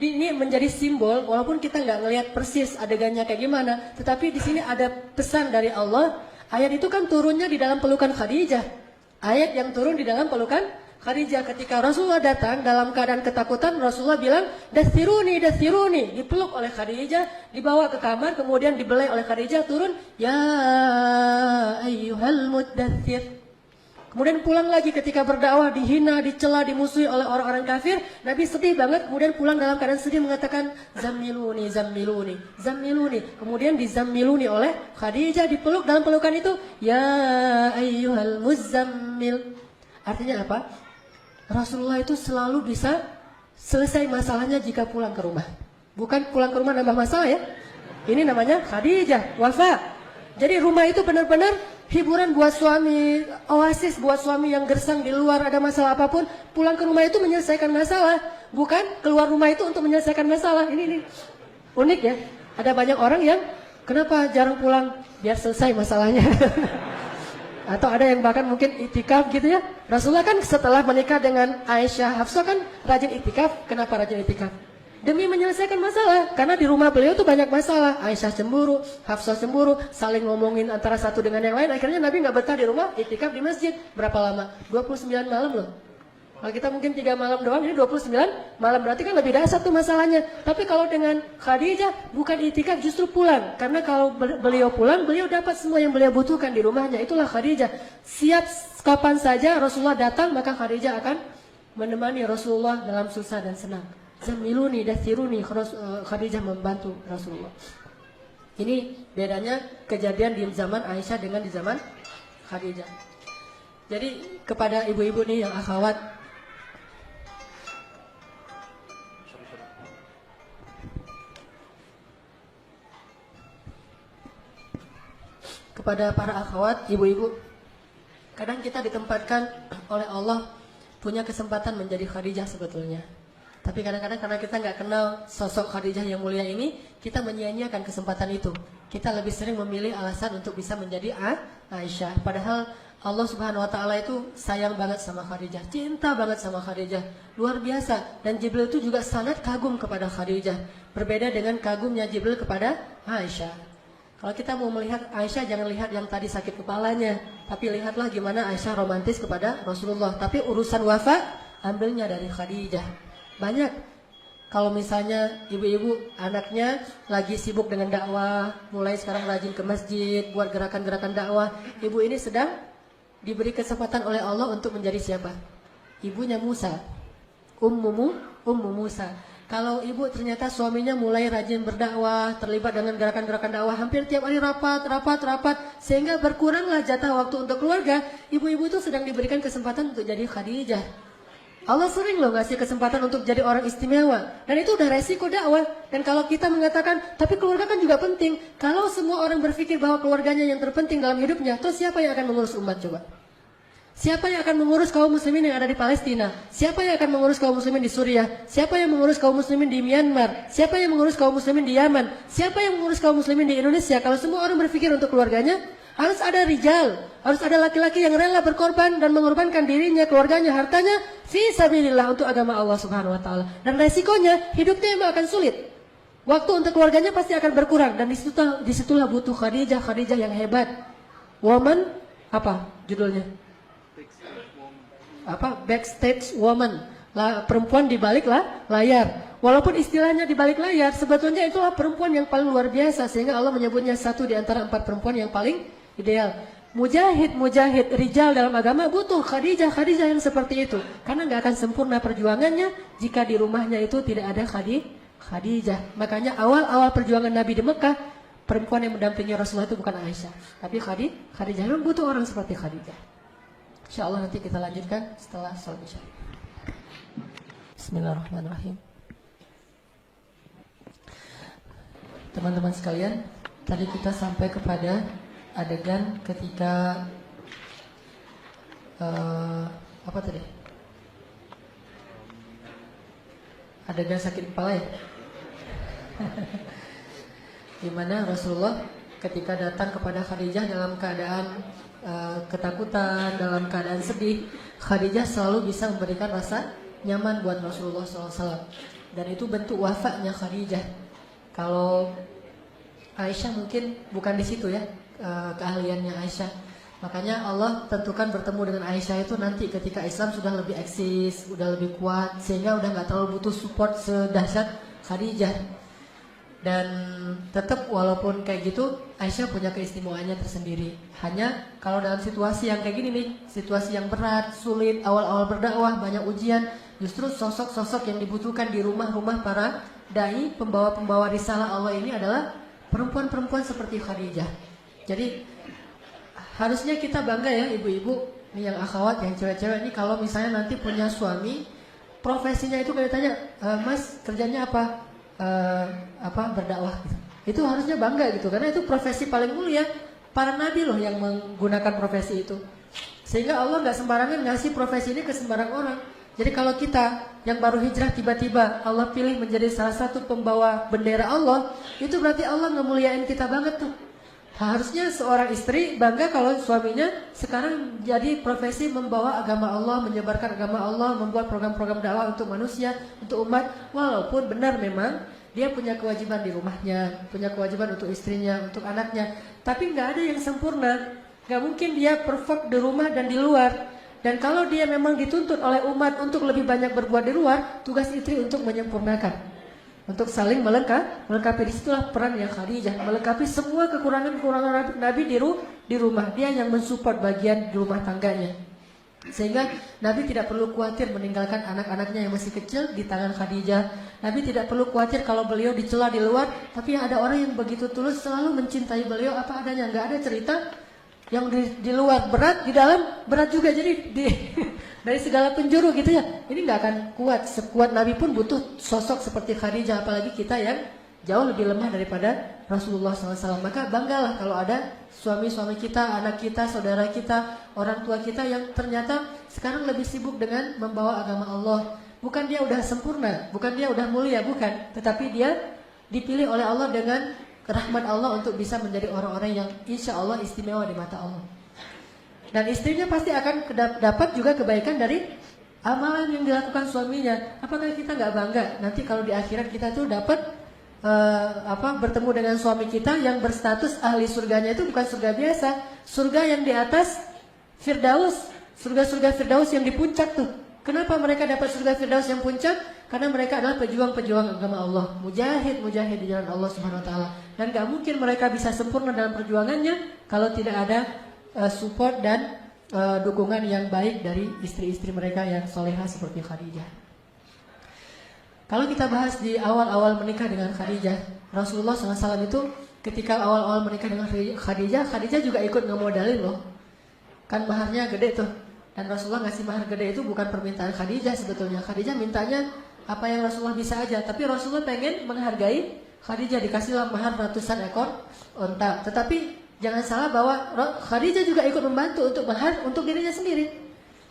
Ini menjadi simbol, walaupun kita nggak ngelihat persis adegannya kayak gimana, tetapi di sini ada pesan dari Allah. Ayat itu kan turunnya di dalam pelukan Khadijah. Ayat yang turun di dalam pelukan Khadijah. Ketika Rasulullah datang dalam keadaan ketakutan, Rasulullah bilang, dathiruni, dipeluk oleh Khadijah, dibawa ke kamar, kemudian dibelai oleh Khadijah, turun, ya ayyuhal muddaththir. Kemudian pulang lagi ketika berdakwah, dihina, dicela, dimusuhi oleh orang-orang kafir. Nabi sedih banget, kemudian pulang dalam keadaan sedih mengatakan, Zammiluni. Kemudian dizammiluni oleh Khadijah, dipeluk dalam pelukan itu, ya ayyuhal muzammil. Artinya apa? Rasulullah itu selalu bisa selesai masalahnya jika pulang ke rumah. Bukan pulang ke rumah nambah masalah ya. Ini namanya Khadijah, wafa. Jadi rumah itu benar-benar hiburan buat suami, oasis buat suami yang gersang di luar, ada masalah apapun, pulang ke rumah itu menyelesaikan masalah, bukan keluar rumah itu untuk menyelesaikan masalah. Ini unik ya. Ada banyak orang yang kenapa jarang pulang, biar selesai masalahnya. Atau ada yang bahkan mungkin itikaf gitu ya. Rasulullah kan setelah menikah dengan Aisyah Hafsah kan rajin itikaf. Kenapa rajin itikaf? Demi menyelesaikan masalah. Karena di rumah beliau tuh banyak masalah. Aisyah cemburu, Hafsah cemburu, saling ngomongin antara satu dengan yang lain. Akhirnya Nabi nggak betah di rumah, itikaf di masjid. Berapa lama? 29 malam loh. Kalau kita mungkin 3 malam doang, ini 29 malam. Berarti kan lebih dahsyat tuh masalahnya. Tapi kalau dengan Khadijah, bukan itikaf, justru pulang. Karena kalau beliau pulang, beliau dapat semua yang beliau butuhkan di rumahnya. Itulah Khadijah. Siap kapan saja Rasulullah datang, maka Khadijah akan menemani Rasulullah dalam susah dan senang. Zamiluni, dathiruni, Khadijah membantu Rasulullah. Ini bedanya kejadian di zaman Aisyah dengan di zaman Khadijah. Jadi kepada ibu-ibu nih yang akhwat, kepada para akhwat, ibu-ibu, kadang kita ditempatkan oleh Allah punya kesempatan menjadi Khadijah sebetulnya. Tapi kadang-kadang karena kita nggak kenal sosok Khadijah yang mulia ini, kita menyia-nyiakan kesempatan itu. Kita lebih sering memilih alasan untuk bisa menjadi Aisyah. Padahal Allah Subhanahu Wa Taala itu sayang banget sama Khadijah, cinta banget sama Khadijah, luar biasa. Dan Jibril itu juga sangat kagum kepada Khadijah. Berbeda dengan kagumnya Jibril kepada Aisyah. Kalau kita mau melihat Aisyah, jangan lihat yang tadi sakit kepalanya, tapi lihatlah gimana Aisyah romantis kepada Rasulullah. Tapi urusan wafat, ambilnya dari Khadijah. Banyak. Kalau misalnya ibu-ibu anaknya lagi sibuk dengan dakwah, mulai sekarang rajin ke masjid, buat gerakan-gerakan dakwah, ibu ini sedang diberi kesempatan oleh Allah untuk menjadi siapa? Ibunya Musa, Ummu Musa. Kalau ibu ternyata suaminya mulai rajin berdakwah, terlibat dengan gerakan-gerakan dakwah, hampir tiap hari rapat, sehingga berkuranglah jatah waktu untuk keluarga, ibu-ibu itu sedang diberikan kesempatan untuk jadi Khadijah. Allah sering loh ngasih kesempatan untuk jadi orang istimewa. Dan itu udah resiko dakwah. Dan kalau kita mengatakan, tapi keluarga kan juga penting. Kalau semua orang berpikir bahwa keluarganya yang terpenting dalam hidupnya, terus siapa yang akan mengurus umat coba? Siapa yang akan mengurus kaum muslimin yang ada di Palestina? Siapa yang akan mengurus kaum muslimin di Suriah? Siapa yang mengurus kaum muslimin di Myanmar? Siapa yang mengurus kaum muslimin di Yaman? Siapa yang mengurus kaum muslimin di Indonesia? Kalau semua orang berpikir untuk keluarganya, harus ada rijal, harus ada laki-laki yang rela berkorban dan mengorbankan dirinya, keluarganya, hartanya fi sabilillah untuk agama Allah Subhanahu Wa Taala. Dan resikonya hidupnya emang akan sulit. Waktu untuk keluarganya pasti akan berkurang. Dan disitulah butuh Khadijah yang hebat. Woman, apa judulnya? Backstage woman, perempuan di balik layar. Walaupun istilahnya di balik layar, sebetulnya itulah perempuan yang paling luar biasa, sehingga Allah menyebutnya satu di antara 4 perempuan yang paling ideal. Mujahid rijal dalam agama butuh Khadijah yang seperti itu, karena nggak akan sempurna perjuangannya jika di rumahnya itu tidak ada Khadijah. Makanya awal perjuangan Nabi di Mekah, perempuan yang mendampingi Rasulullah itu bukan Aisyah, tapi Khadijah. Memang butuh orang seperti Khadijah. InsyaAllah nanti kita lanjutkan setelah salat isya. Bismillahirrahmanirrahim. Teman-teman sekalian, tadi kita sampai kepada adegan ketika apa tadi? Adegan sakit kepala ya? Di mana Rasulullah ketika datang kepada Khadijah dalam keadaan ketakutan, dalam keadaan sedih, Khadijah selalu bisa memberikan rasa nyaman buat Rasulullah SAW. Dan itu bentuk wafatnya Khadijah. Kalau Aisyah mungkin bukan di situ ya keahliannya Aisyah. Makanya Allah tentukan bertemu dengan Aisyah itu nanti ketika Islam sudah lebih eksis, sudah lebih kuat, sehingga udah nggak terlalu butuh support sedahsyat Khadijah. Dan tetap walaupun kayak gitu, Aisyah punya keistimewaannya tersendiri. Hanya kalau dalam situasi yang kayak gini nih, situasi yang berat, sulit, awal-awal berdakwah, banyak ujian, justru sosok-sosok yang dibutuhkan di rumah-rumah para dai, pembawa-pembawa risalah Allah ini adalah perempuan-perempuan seperti Khadijah. Jadi harusnya kita bangga ya ibu-ibu, nih yang akhwat, yang cewek-cewek ini kalau misalnya nanti punya suami, profesinya itu kayak tanya, Mas kerjanya apa? Berdakwah gitu. Itu harusnya bangga gitu, karena itu profesi paling mulia. Para nabi loh yang menggunakan profesi itu, sehingga Allah nggak sembarangan ngasih profesi ini ke sembarang orang. Jadi kalau kita yang baru hijrah tiba-tiba Allah pilih menjadi salah satu pembawa bendera Allah, itu berarti Allah ngemuliain kita banget tuh. Harusnya seorang istri bangga kalau suaminya sekarang jadi profesi membawa agama Allah, menyebarkan agama Allah, membuat program-program dakwah untuk manusia, untuk umat. Walaupun benar memang dia punya kewajiban di rumahnya, punya kewajiban untuk istrinya, untuk anaknya. Tapi nggak ada yang sempurna. Nggak mungkin dia perfect di rumah dan di luar. Dan kalau dia memang dituntut oleh umat untuk lebih banyak berbuat di luar, tugas istri untuk menyempurnakan. Untuk saling melengkapi. Disitulah peran yang Khadijah, melengkapi semua kekurangan Nabi di rumah. Dia yang mensupport bagian di rumah tangganya. Sehingga Nabi tidak perlu khawatir meninggalkan anak-anaknya yang masih kecil di tangan Khadijah. Nabi tidak perlu khawatir kalau beliau dicela di luar, tapi ada orang yang begitu tulus selalu mencintai beliau apa adanya. Nggak ada cerita yang di luar berat, di dalam berat juga. Jadi dari segala penjuru gitu ya, ini nggak akan kuat. Sekuat Nabi pun butuh sosok seperti Khadijah, apalagi kita yang jauh lebih lemah daripada Rasulullah SAW. Maka banggalah kalau ada suami-suami kita, anak kita, saudara kita, orang tua kita yang ternyata sekarang lebih sibuk dengan membawa agama Allah. Bukan dia udah sempurna, bukan dia udah mulia, bukan. Tetapi dia dipilih oleh Allah dengan rahmat Allah untuk bisa menjadi orang-orang yang insya Allah istimewa di mata Allah. Dan istrinya pasti akan dapat juga kebaikan dari amalan yang dilakukan suaminya. Apakah kita nggak bangga nanti kalau di akhirat kita tuh dapat bertemu dengan suami kita yang berstatus ahli surganya itu bukan surga biasa, surga yang di atas Firdaus, surga-surga Firdaus yang di puncak tuh. Kenapa mereka dapat surga Firdaus yang puncak? Karena mereka adalah pejuang-pejuang agama Allah, mujahid di jalan Allah Subhanahu wa taala. Dan gak mungkin mereka bisa sempurna dalam perjuangannya kalau tidak ada support dan dukungan yang baik dari istri-istri mereka yang solehah seperti Khadijah. Kalau kita bahas di awal-awal menikah dengan Khadijah, Rasulullah SAW itu ketika awal-awal menikah dengan Khadijah juga ikut ngemodalin loh. Kan maharnya gede tuh. Dan Rasulullah ngasih mahar gede itu bukan permintaan Khadijah sebetulnya. Khadijah mintanya apa yang Rasulullah bisa aja. Tapi Rasulullah pengen menghargai Khadijah, dikasihlah mahar ratusan ekor unta. Tetapi jangan salah bahwa Khadijah juga ikut membantu untuk mahar untuk dirinya sendiri.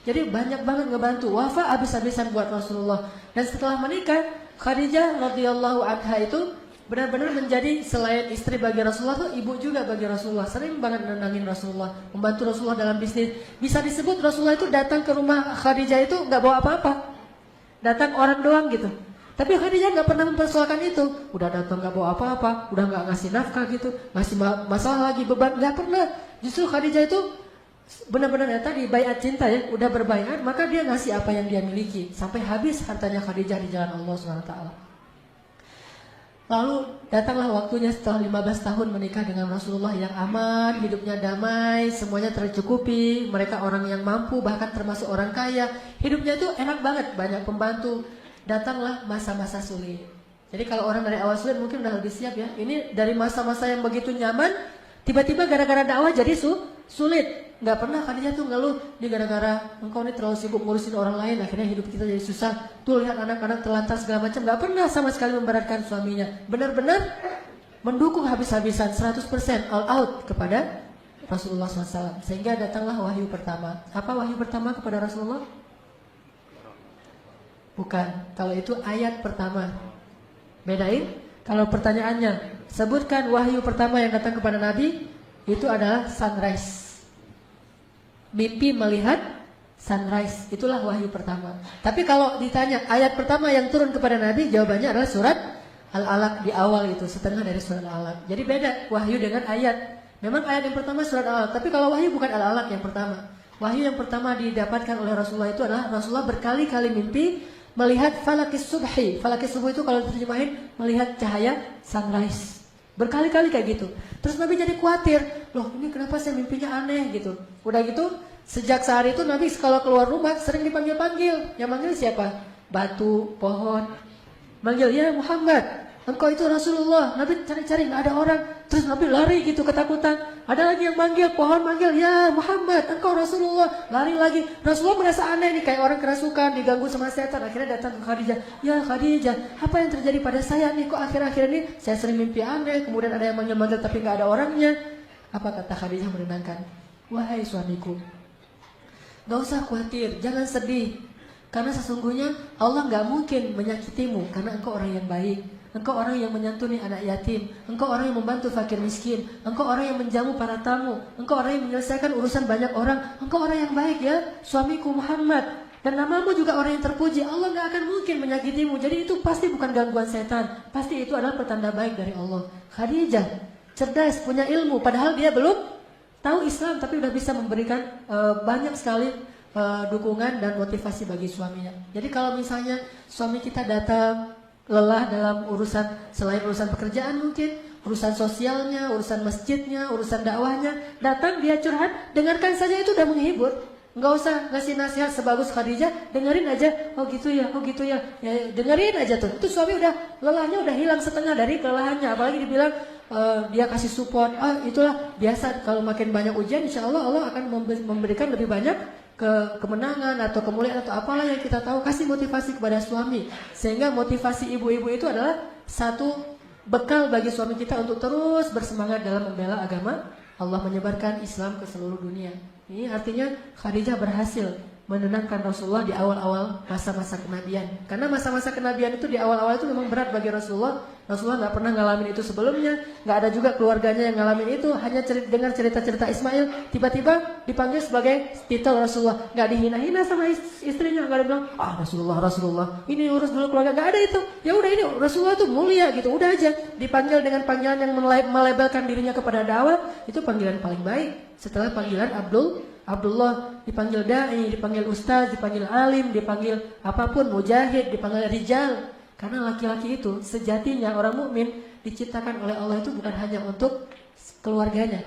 Jadi banyak banget ngebantu. Wafa habis-habisan buat Rasulullah. Dan setelah menikah, Khadijah radhiyallahu anha itu benar-benar menjadi selain istri bagi Rasulullah tuh ibu juga bagi Rasulullah. Sering banget nenangin Rasulullah, membantu Rasulullah dalam bisnis. Bisa disebut Rasulullah itu datang ke rumah Khadijah itu nggak bawa apa-apa, datang orang doang gitu. Tapi Khadijah nggak pernah mempersoalkan itu. Udah datang nggak bawa apa-apa, udah nggak ngasih nafkah gitu, ngasih masalah lagi beban, nggak pernah. Justru Khadijah itu benar-benar ya tadi baiat cinta ya, udah berbaiat maka dia ngasih apa yang dia miliki sampai habis hartanya Khadijah di jalan Allah Subhanahu wa taala. Lalu datanglah waktunya setelah 15 tahun menikah dengan Rasulullah yang aman, hidupnya damai, semuanya tercukupi, mereka orang yang mampu bahkan termasuk orang kaya, hidupnya itu enak banget, banyak pembantu. Datanglah masa-masa sulit. Jadi kalau orang dari awal sulit mungkin udah lebih siap ya. Ini dari masa-masa yang begitu nyaman, tiba-tiba gara-gara dakwah jadi sulit. Nggak pernah Khadijah tuh ngeluh, ini gara-gara engkau ini terlalu sibuk ngurusin orang lain, akhirnya hidup kita jadi susah. Tuh lihat anak-anak terlantar segala macam. Nggak pernah sama sekali memberatkan suaminya. Benar-benar mendukung habis-habisan 100% all out kepada Rasulullah SAW. Sehingga datanglah wahyu pertama. Apa wahyu pertama kepada Rasulullah? Bukan. Kalau itu ayat pertama. Bedain. Kalau pertanyaannya, sebutkan wahyu pertama yang datang kepada Nabi, itu adalah sunrise. Mimpi melihat sunrise, itulah wahyu pertama. Tapi kalau ditanya ayat pertama yang turun kepada Nabi, jawabannya adalah surat Al-Alaq di awal itu, setengah dari surat Al-Alaq. Jadi beda wahyu dengan ayat. Memang ayat yang pertama surat Al-Alaq, tapi kalau wahyu bukan Al-Alaq yang pertama. Wahyu yang pertama didapatkan oleh Rasulullah itu adalah Rasulullah berkali-kali mimpi melihat falakis subhi. Falakis subuh itu kalau diterjemahin melihat cahaya sunrise. Berkali-kali kayak gitu. Terus Nabi jadi khawatir, loh ini kenapa saya mimpinya aneh gitu. Udah gitu, sejak saat itu Nabi kalau keluar rumah sering dipanggil-panggil. Yang manggil siapa? Batu, pohon. Manggil, ya Muhammad, engkau itu Rasulullah. Nabi cari-cari, gak ada orang. Terus Nabi lari gitu ketakutan. Ada lagi yang manggil, pohon manggil, ya Muhammad, engkau Rasulullah. Lari lagi. Rasulullah merasa aneh nih, kayak orang kerasukan, diganggu sama setan. Akhirnya datang ke Khadijah. Ya Khadijah, apa yang terjadi pada saya nih? Kok akhir-akhir ini saya sering mimpi aneh. Kemudian ada yang manggil-manggil tapi gak ada orangnya. Apa kata Khadijah menenangkan? Wahai suamiku, gak usah khawatir, jangan sedih. Karena sesungguhnya Allah gak mungkin menyakitimu karena engkau orang yang baik. engkau orang yang menyantuni anak yatim, engkau orang yang membantu fakir miskin, engkau orang yang menjamu para tamu, engkau orang yang menyelesaikan urusan banyak orang, engkau orang yang baik ya, suamiku Muhammad. Dan namamu juga orang yang terpuji. Allah gak akan mungkin menyakitimu. Jadi itu pasti bukan gangguan setan. Pasti itu adalah pertanda baik dari Allah. Khadijah cerdas, punya ilmu. Padahal dia belum tahu Islam, tapi udah bisa memberikan banyak sekali dukungan dan motivasi bagi suaminya. Jadi kalau misalnya suami kita datang lelah dalam urusan, selain urusan pekerjaan mungkin, urusan sosialnya, urusan masjidnya, urusan dakwahnya, datang dia curhat, dengarkan saja itu udah menghibur. Nggak usah ngasih nasihat sebagus Khadijah, dengerin aja. Oh gitu ya, ya dengerin aja tuh. Itu suami udah lelahnya udah hilang setengah dari kelelahannya. Apalagi dibilang dia kasih support. Itulah biasa kalau makin banyak ujian, insya Allah Allah akan memberikan lebih banyak kemenangan atau kemuliaan atau apalah yang kita tahu. Kasih motivasi kepada suami, sehingga motivasi ibu-ibu itu adalah satu bekal bagi suami kita untuk terus bersemangat dalam membela agama Allah, menyebarkan Islam ke seluruh dunia. Ini artinya Khadijah berhasil menenangkan Rasulullah di awal-awal masa-masa kenabian. Karena masa-masa kenabian itu di awal-awal itu memang berat bagi Rasulullah. Rasulullah nggak pernah ngalamin itu sebelumnya, nggak ada juga keluarganya yang ngalamin itu. Hanya dengar cerita-cerita Ismail, tiba-tiba dipanggil sebagai titel Rasulullah. Nggak dihina-hina sama istrinya, nggak ada bilang, Rasulullah, ini urus dulu keluarga, nggak ada itu. Ya udah, ini Rasulullah tuh mulia gitu, udah aja. Dipanggil dengan panggilan yang melabelkan dirinya kepada dakwah, itu panggilan paling baik. Setelah panggilan Abdullah, dipanggil da'i, dipanggil ustaz, dipanggil alim, dipanggil apapun, mujahid, dipanggil rijal. Karena laki-laki itu sejatinya orang mukmin diciptakan oleh Allah itu bukan hanya untuk keluarganya.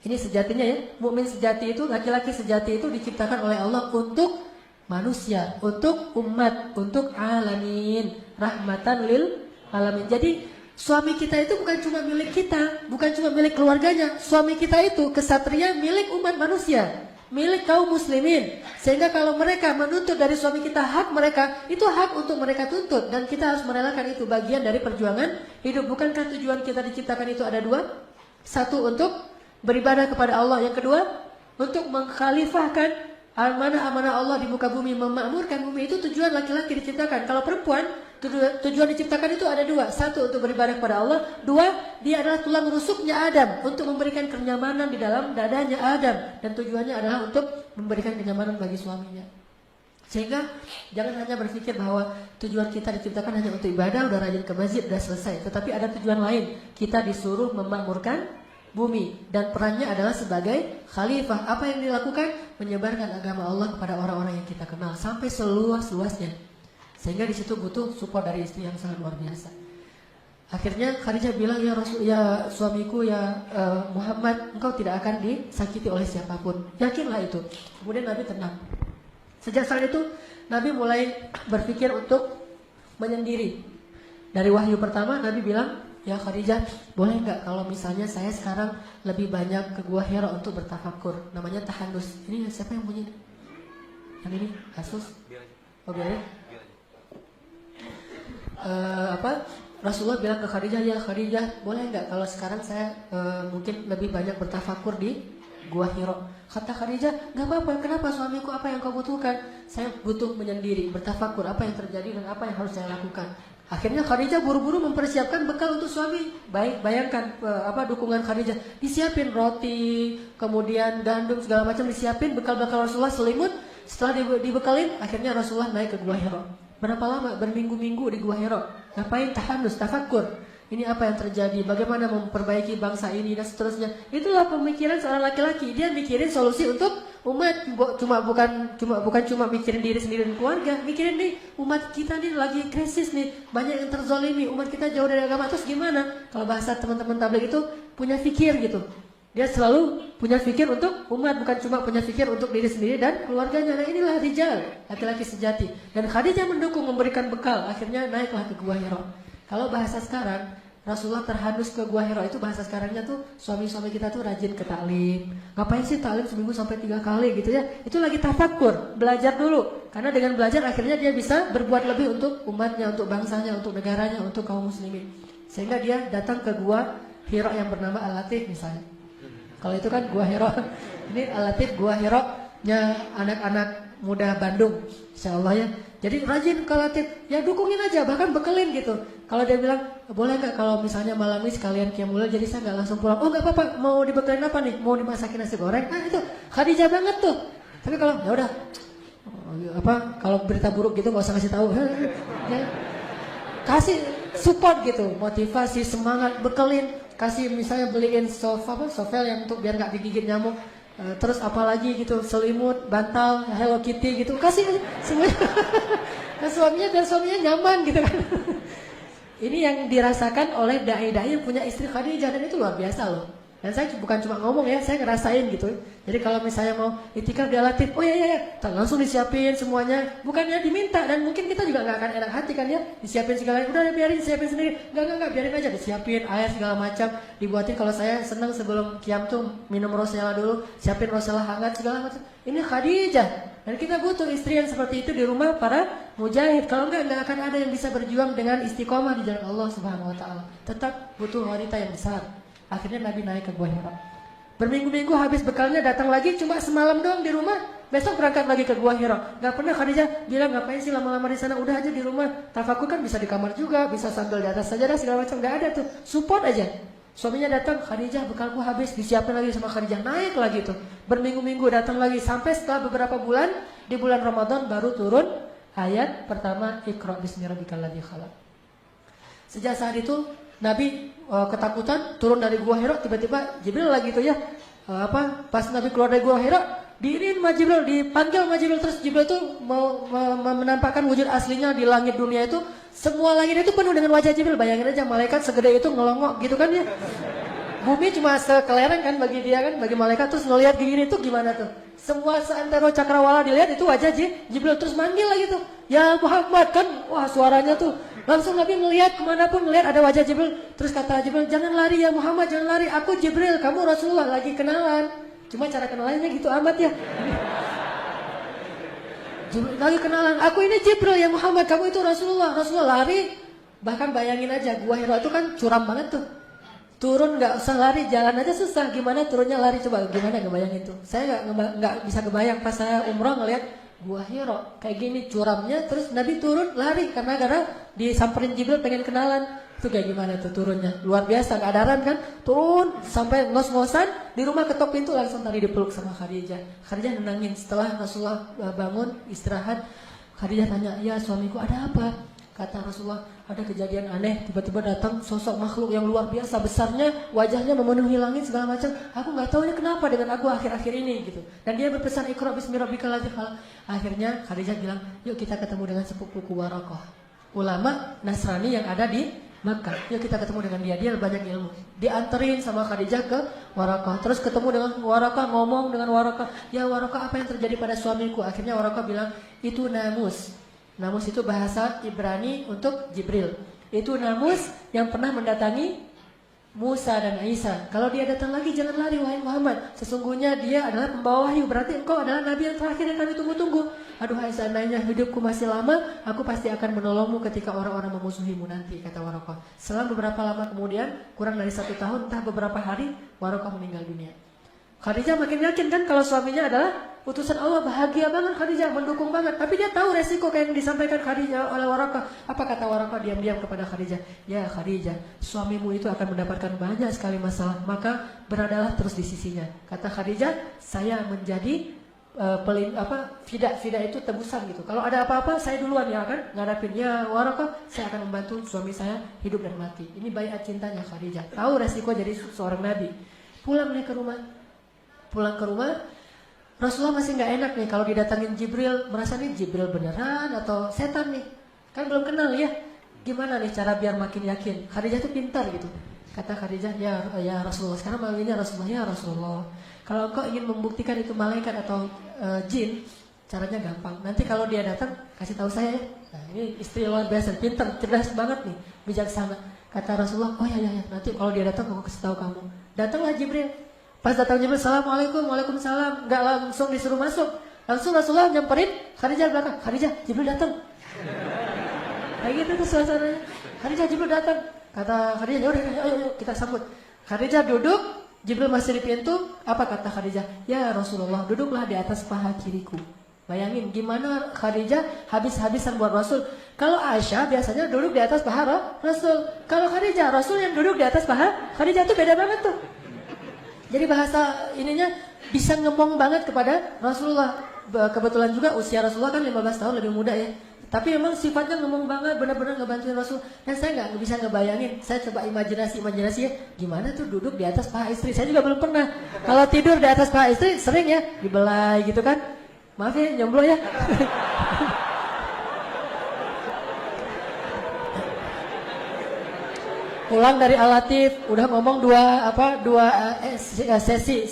Ini sejatinya ya, mukmin sejati itu, laki-laki sejati itu diciptakan oleh Allah untuk manusia, untuk umat, untuk alamin, rahmatan lil alamin. Jadi suami kita itu bukan cuma milik kita, bukan cuma milik keluarganya. Suami kita itu kesatria milik umat manusia, milik kaum muslimin. Sehingga kalau mereka menuntut dari suami kita hak mereka, itu hak untuk mereka tuntut. Dan kita harus merelakan itu, bagian dari perjuangan hidup. Bukankah tujuan kita diciptakan itu ada dua? Satu, untuk beribadah kepada Allah. Yang kedua, untuk mengkhalifahkan amanah-amanah Allah di muka bumi, memakmurkan bumi. Itu tujuan laki-laki diciptakan. Kalau perempuan, tujuan diciptakan itu ada dua. Satu, untuk beribadah kepada Allah. Dua, dia adalah tulang rusuknya Adam, untuk memberikan kenyamanan di dalam dadanya Adam. Dan tujuannya adalah untuk memberikan kenyamanan bagi suaminya. Sehingga jangan hanya berpikir bahwa tujuan kita diciptakan hanya untuk ibadah, udah rajin ke masjid, udah selesai. Tetapi ada tujuan lain. Kita disuruh memakmurkan bumi, dan perannya adalah sebagai khalifah. Apa yang dilakukan? Menyebarkan agama Allah kepada orang-orang yang kita kenal sampai seluas-luasnya. Sehingga di situ butuh support dari istri yang sangat luar biasa. Akhirnya Khadijah bilang, ya Rasul, ya suamiku, ya Muhammad, engkau tidak akan disakiti oleh siapapun. Yakinlah itu. Kemudian Nabi tenang. Sejak saat itu Nabi mulai berpikir untuk menyendiri. Dari wahyu pertama Nabi bilang, ya Khadijah, boleh nggak kalau misalnya saya sekarang lebih banyak ke Gua Hira untuk bertafakur. Namanya tahandus. Ini siapa yang bunyi? Yang ini? Asus? Oh biarin. Rasulullah bilang ke Khadijah, ya Khadijah, boleh nggak kalau sekarang saya mungkin lebih banyak bertafakur di Gua Hira. Kata Khadijah, nggak apa-apa. Kenapa suamiku? Apa yang kau butuhkan? Saya butuh menyendiri, bertafakur apa yang terjadi dan apa yang harus saya lakukan. Akhirnya Khadijah buru-buru mempersiapkan bekal untuk suami. Baik, bayangkan dukungan Khadijah. Disiapin roti, kemudian gandum segala macam disiapin, bekal-bekal Rasulullah, selimut. Setelah dibekalin, akhirnya Rasulullah naik ke Gua Hira. Berapa lama? Berminggu-minggu di Gua Hira. Ngapain? Tahandus, tafakur. Ini apa yang terjadi? Bagaimana memperbaiki bangsa ini dan seterusnya. Itulah pemikiran seorang laki-laki. Dia mikirin solusi untuk umat. Bukan cuma mikirin diri sendiri dan keluarga. Mikirin nih, umat kita nih lagi krisis nih. Banyak yang terzolimi. Umat kita jauh dari agama. Terus gimana? Kalau bahasa teman-teman tabligh itu punya fikir gitu. Dia selalu punya fikir untuk umat, bukan cuma punya fikir untuk diri sendiri dan keluarganya. Nah inilah rijal, laki-laki sejati. Dan Khadijah mendukung, memberikan bekal. Akhirnya naiklah ke Gua Hira. Kalau bahasa sekarang, Rasulullah terhandus ke Gua Hira, itu bahasa sekarangnya tuh suami-suami kita tuh rajin ke taklim. Ngapain sih taklim seminggu sampai 3 kali gitu ya? Itu lagi tafakur, belajar dulu. Karena dengan belajar akhirnya dia bisa berbuat lebih untuk umatnya, untuk bangsanya, untuk negaranya, untuk kaum muslimin. Sehingga dia datang ke Gua Hira yang bernama Al-Latif misalnya. Kalau itu kan Gua Hira. Ini Al-Latif Gua Hira-nya anak-anak muda Bandung, insya Allah ya. Jadi rajin kalau ya dukungin aja, bahkan bekelin gitu. Kalau dia bilang boleh nggak kalau misalnya malam ini sekalian qiyamul lail, jadi saya nggak langsung pulang. Oh nggak apa-apa, mau dibekelin apa nih? Mau dimasakin nasi goreng? Nah itu Khadijah banget tuh. Tapi kalau ya udah kalau berita buruk gitu nggak usah kasih tahu. Ya, kasih support gitu, motivasi, semangat, bekelin. Kasih misalnya beliin sovel yang untuk biar nggak digigit nyamuk. Terus apalagi gitu, selimut, bantal, Hello Kitty gitu, kasih semuanya ke suaminya biar suaminya nyaman gitu kan. Ini yang dirasakan oleh dai-dai yang punya istri Khadijah, dan itu luar biasa loh. Dan saya bukan cuma ngomong ya, saya ngerasain gitu. Jadi kalau misalnya mau itikaf dia latih, oh ya, langsung disiapin semuanya. Bukannya diminta, dan mungkin kita juga nggak akan enak hati kan ya, disiapin segala, udah biarin siapin sendiri. Nggak, biarin aja, disiapin air segala macam, dibuatin. Kalau saya senang sebelum qiyam tuh minum rosella dulu, siapin rosella hangat segala macam. Ini Khadijah, dan kita butuh istri yang seperti itu di rumah para mujahid. Kalau nggak akan ada yang bisa berjuang dengan istiqomah di jalan Allah Subhanahu Wa Taala. Tetap butuh wanita yang besar. Akhirnya Nabi naik ke Gua Hira. Berminggu-minggu habis bekalnya, datang lagi cuma semalam doang di rumah. Besok berangkat lagi ke Gua Hira. Gak pernah Khadijah bilang ngapain sih lama-lama di sana, udah aja di rumah. Tafakur kan bisa di kamar juga, bisa sambil di atas sajadah segala macam, gak ada tuh. Support aja. Suaminya datang, Khadijah bekalku habis, disiapin lagi sama Khadijah, naik lagi tuh. Berminggu-minggu datang lagi, sampai setelah beberapa bulan, di bulan Ramadan baru turun ayat pertama, Iqra bismi rabbikal ladzi khalaq. Sejak saat itu Nabi ketakutan, turun dari Gua Hira, tiba-tiba Jibril lagi tuh ya. Pas Nabi keluar dari Gua Hira, diirin sama Jibril, dipanggil sama Jibril, terus Jibril tuh mau menampakkan wujud aslinya di langit dunia itu. Semua langit itu penuh dengan wajah Jibril. Bayangin aja malaikat segede itu ngelongok gitu kan ya. Bumi cuma sekelereng kan bagi dia kan, bagi malaikat. Terus ngelihat gini tuh gimana tuh? Semua seantero cakrawala dilihat itu wajah Jibril. Terus manggil lagi tuh, ya Muhammad kan. Wah suaranya tuh langsung Nabi melihat kemanapun, melihat ada wajah Jibril. Terus kata Jibril, jangan lari ya Muhammad, jangan lari. Aku Jibril, kamu Rasulullah, lagi kenalan. Cuma cara kenalannya gitu amat ya. Jibril lagi kenalan, aku ini Jibril ya Muhammad, kamu itu Rasulullah. Rasulullah lari. Bahkan bayangin aja, Gua Hira itu kan curam banget tuh. Turun nggak usah lari, jalan aja susah. Gimana turunnya lari, coba gimana ngebayangin tuh. Saya nggak bisa kebayang pas saya umroh ngelihat Gua Hira kayak gini curamnya, terus Nabi turun lari karena disamperin Jibril pengen kenalan. Itu kayak gimana tuh turunnya, luar biasa, keadaran kan, turun sampai ngos-ngosan di rumah, ketok pintu langsung tadi dipeluk sama Khadijah. Khadijah nenangin. Setelah Rasulullah bangun istirahat, Khadijah tanya, ya suamiku ada apa? Kata Rasulullah, ada kejadian aneh, tiba-tiba datang sosok makhluk yang luar biasa besarnya, wajahnya memenuhi langit segala macam. Aku nggak tahu ini kenapa dengan aku akhir-akhir ini gitu. Dan dia berpesan Iqra bismi rabbikal ladzi khalaq. Akhirnya Khadijah bilang, yuk kita ketemu dengan sepupuku Waraqah, ulama Nasrani yang ada di Makkah. Yuk kita ketemu dengan dia, dia banyak ilmu. Dianterin sama Khadijah ke Waraqah. Terus ketemu dengan Waraqah, ngomong dengan Waraqah, ya Waraqah apa yang terjadi pada suamiku? Akhirnya Waraqah bilang, itu namus. Namus itu bahasa Ibrani untuk Jibril. Itu namus yang pernah mendatangi Musa dan Isa. Kalau dia datang lagi jangan lari wahai Muhammad. Sesungguhnya dia adalah pembawa wahyu. Berarti engkau adalah nabi yang terakhir yang kami tunggu-tunggu. Aduhai seandainya hidupku masih lama, aku pasti akan menolongmu ketika orang-orang memusuhimu nanti, kata Waraqah. Selang beberapa lama kemudian, kurang dari 1 tahun, entah beberapa hari, Waraqah meninggal dunia. Khadijah makin yakin kan kalau suaminya adalah utusan Allah, bahagia banget Khadijah, mendukung banget. Tapi dia tahu resiko kayak yang disampaikan Khadijah oleh Waraqah. Apa kata Waraqah diam-diam kepada Khadijah? Ya Khadijah, suamimu itu akan mendapatkan banyak sekali masalah, maka beradalah terus di sisinya. Kata Khadijah, saya menjadi fida itu tebusan gitu. Kalau ada apa-apa saya duluan ya kan ngadapin. Ya Waraqah, saya akan membantu suami saya hidup dan mati. Ini baiat cintanya Khadijah. Tahu resiko jadi seorang nabi. Pulang ke rumah, Rasulullah masih nggak enak nih kalau didatangin Jibril, merasa nih Jibril beneran atau setan nih, kan belum kenal ya. Gimana nih cara biar makin yakin? Khadijah tuh pintar gitu. Kata Khadijah, ya Rasulullah, sekarang manggilnya Rasulullah, ya Rasulullah. Kalau engkau ingin membuktikan itu malaikat atau jin, caranya gampang. Nanti kalau dia datang, kasih tahu saya ya. Nah, ini istri luar biasa, pintar, cerdas banget nih, bijaksana. Kata Rasulullah, oh ya, nanti kalau dia datang aku kasih tahu kamu. Datanglah Jibril. Pas datang Jibril, assalamualaikum, waalaikumsalam. Gak langsung disuruh masuk, langsung Rasulullah nyamperin Khadijah belakang. Khadijah, Jibril datang. Kayak gitu tuh suasananya. Khadijah, Jibril datang. Kata Khadijah, yaudah, ayo kita sambut. Khadijah duduk, Jibril masih di pintu. Apa kata Khadijah? Ya Rasulullah, duduklah di atas paha kiriku. Bayangin gimana Khadijah habis-habisan buat Rasul. Kalau Aisyah biasanya duduk di atas paha Rasul. Kalau Khadijah, Rasul yang duduk di atas paha Khadijah tuh beda banget tuh. Jadi bahasa ininya bisa ngomong banget kepada Rasulullah. Kebetulan juga usia Rasulullah kan 15 tahun lebih muda ya. Tapi memang sifatnya ngomong banget, benar-benar ngebantuin Rasul. Dan saya nggak bisa ngebayangin. Saya coba imajinasi ya, gimana tuh duduk di atas paha istri. Saya juga belum pernah. Kalau tidur di atas paha istri sering ya dibelai gitu kan. Maaf ya, jomblo ya. Pulang dari Al-Latif, udah ngomong dua sesi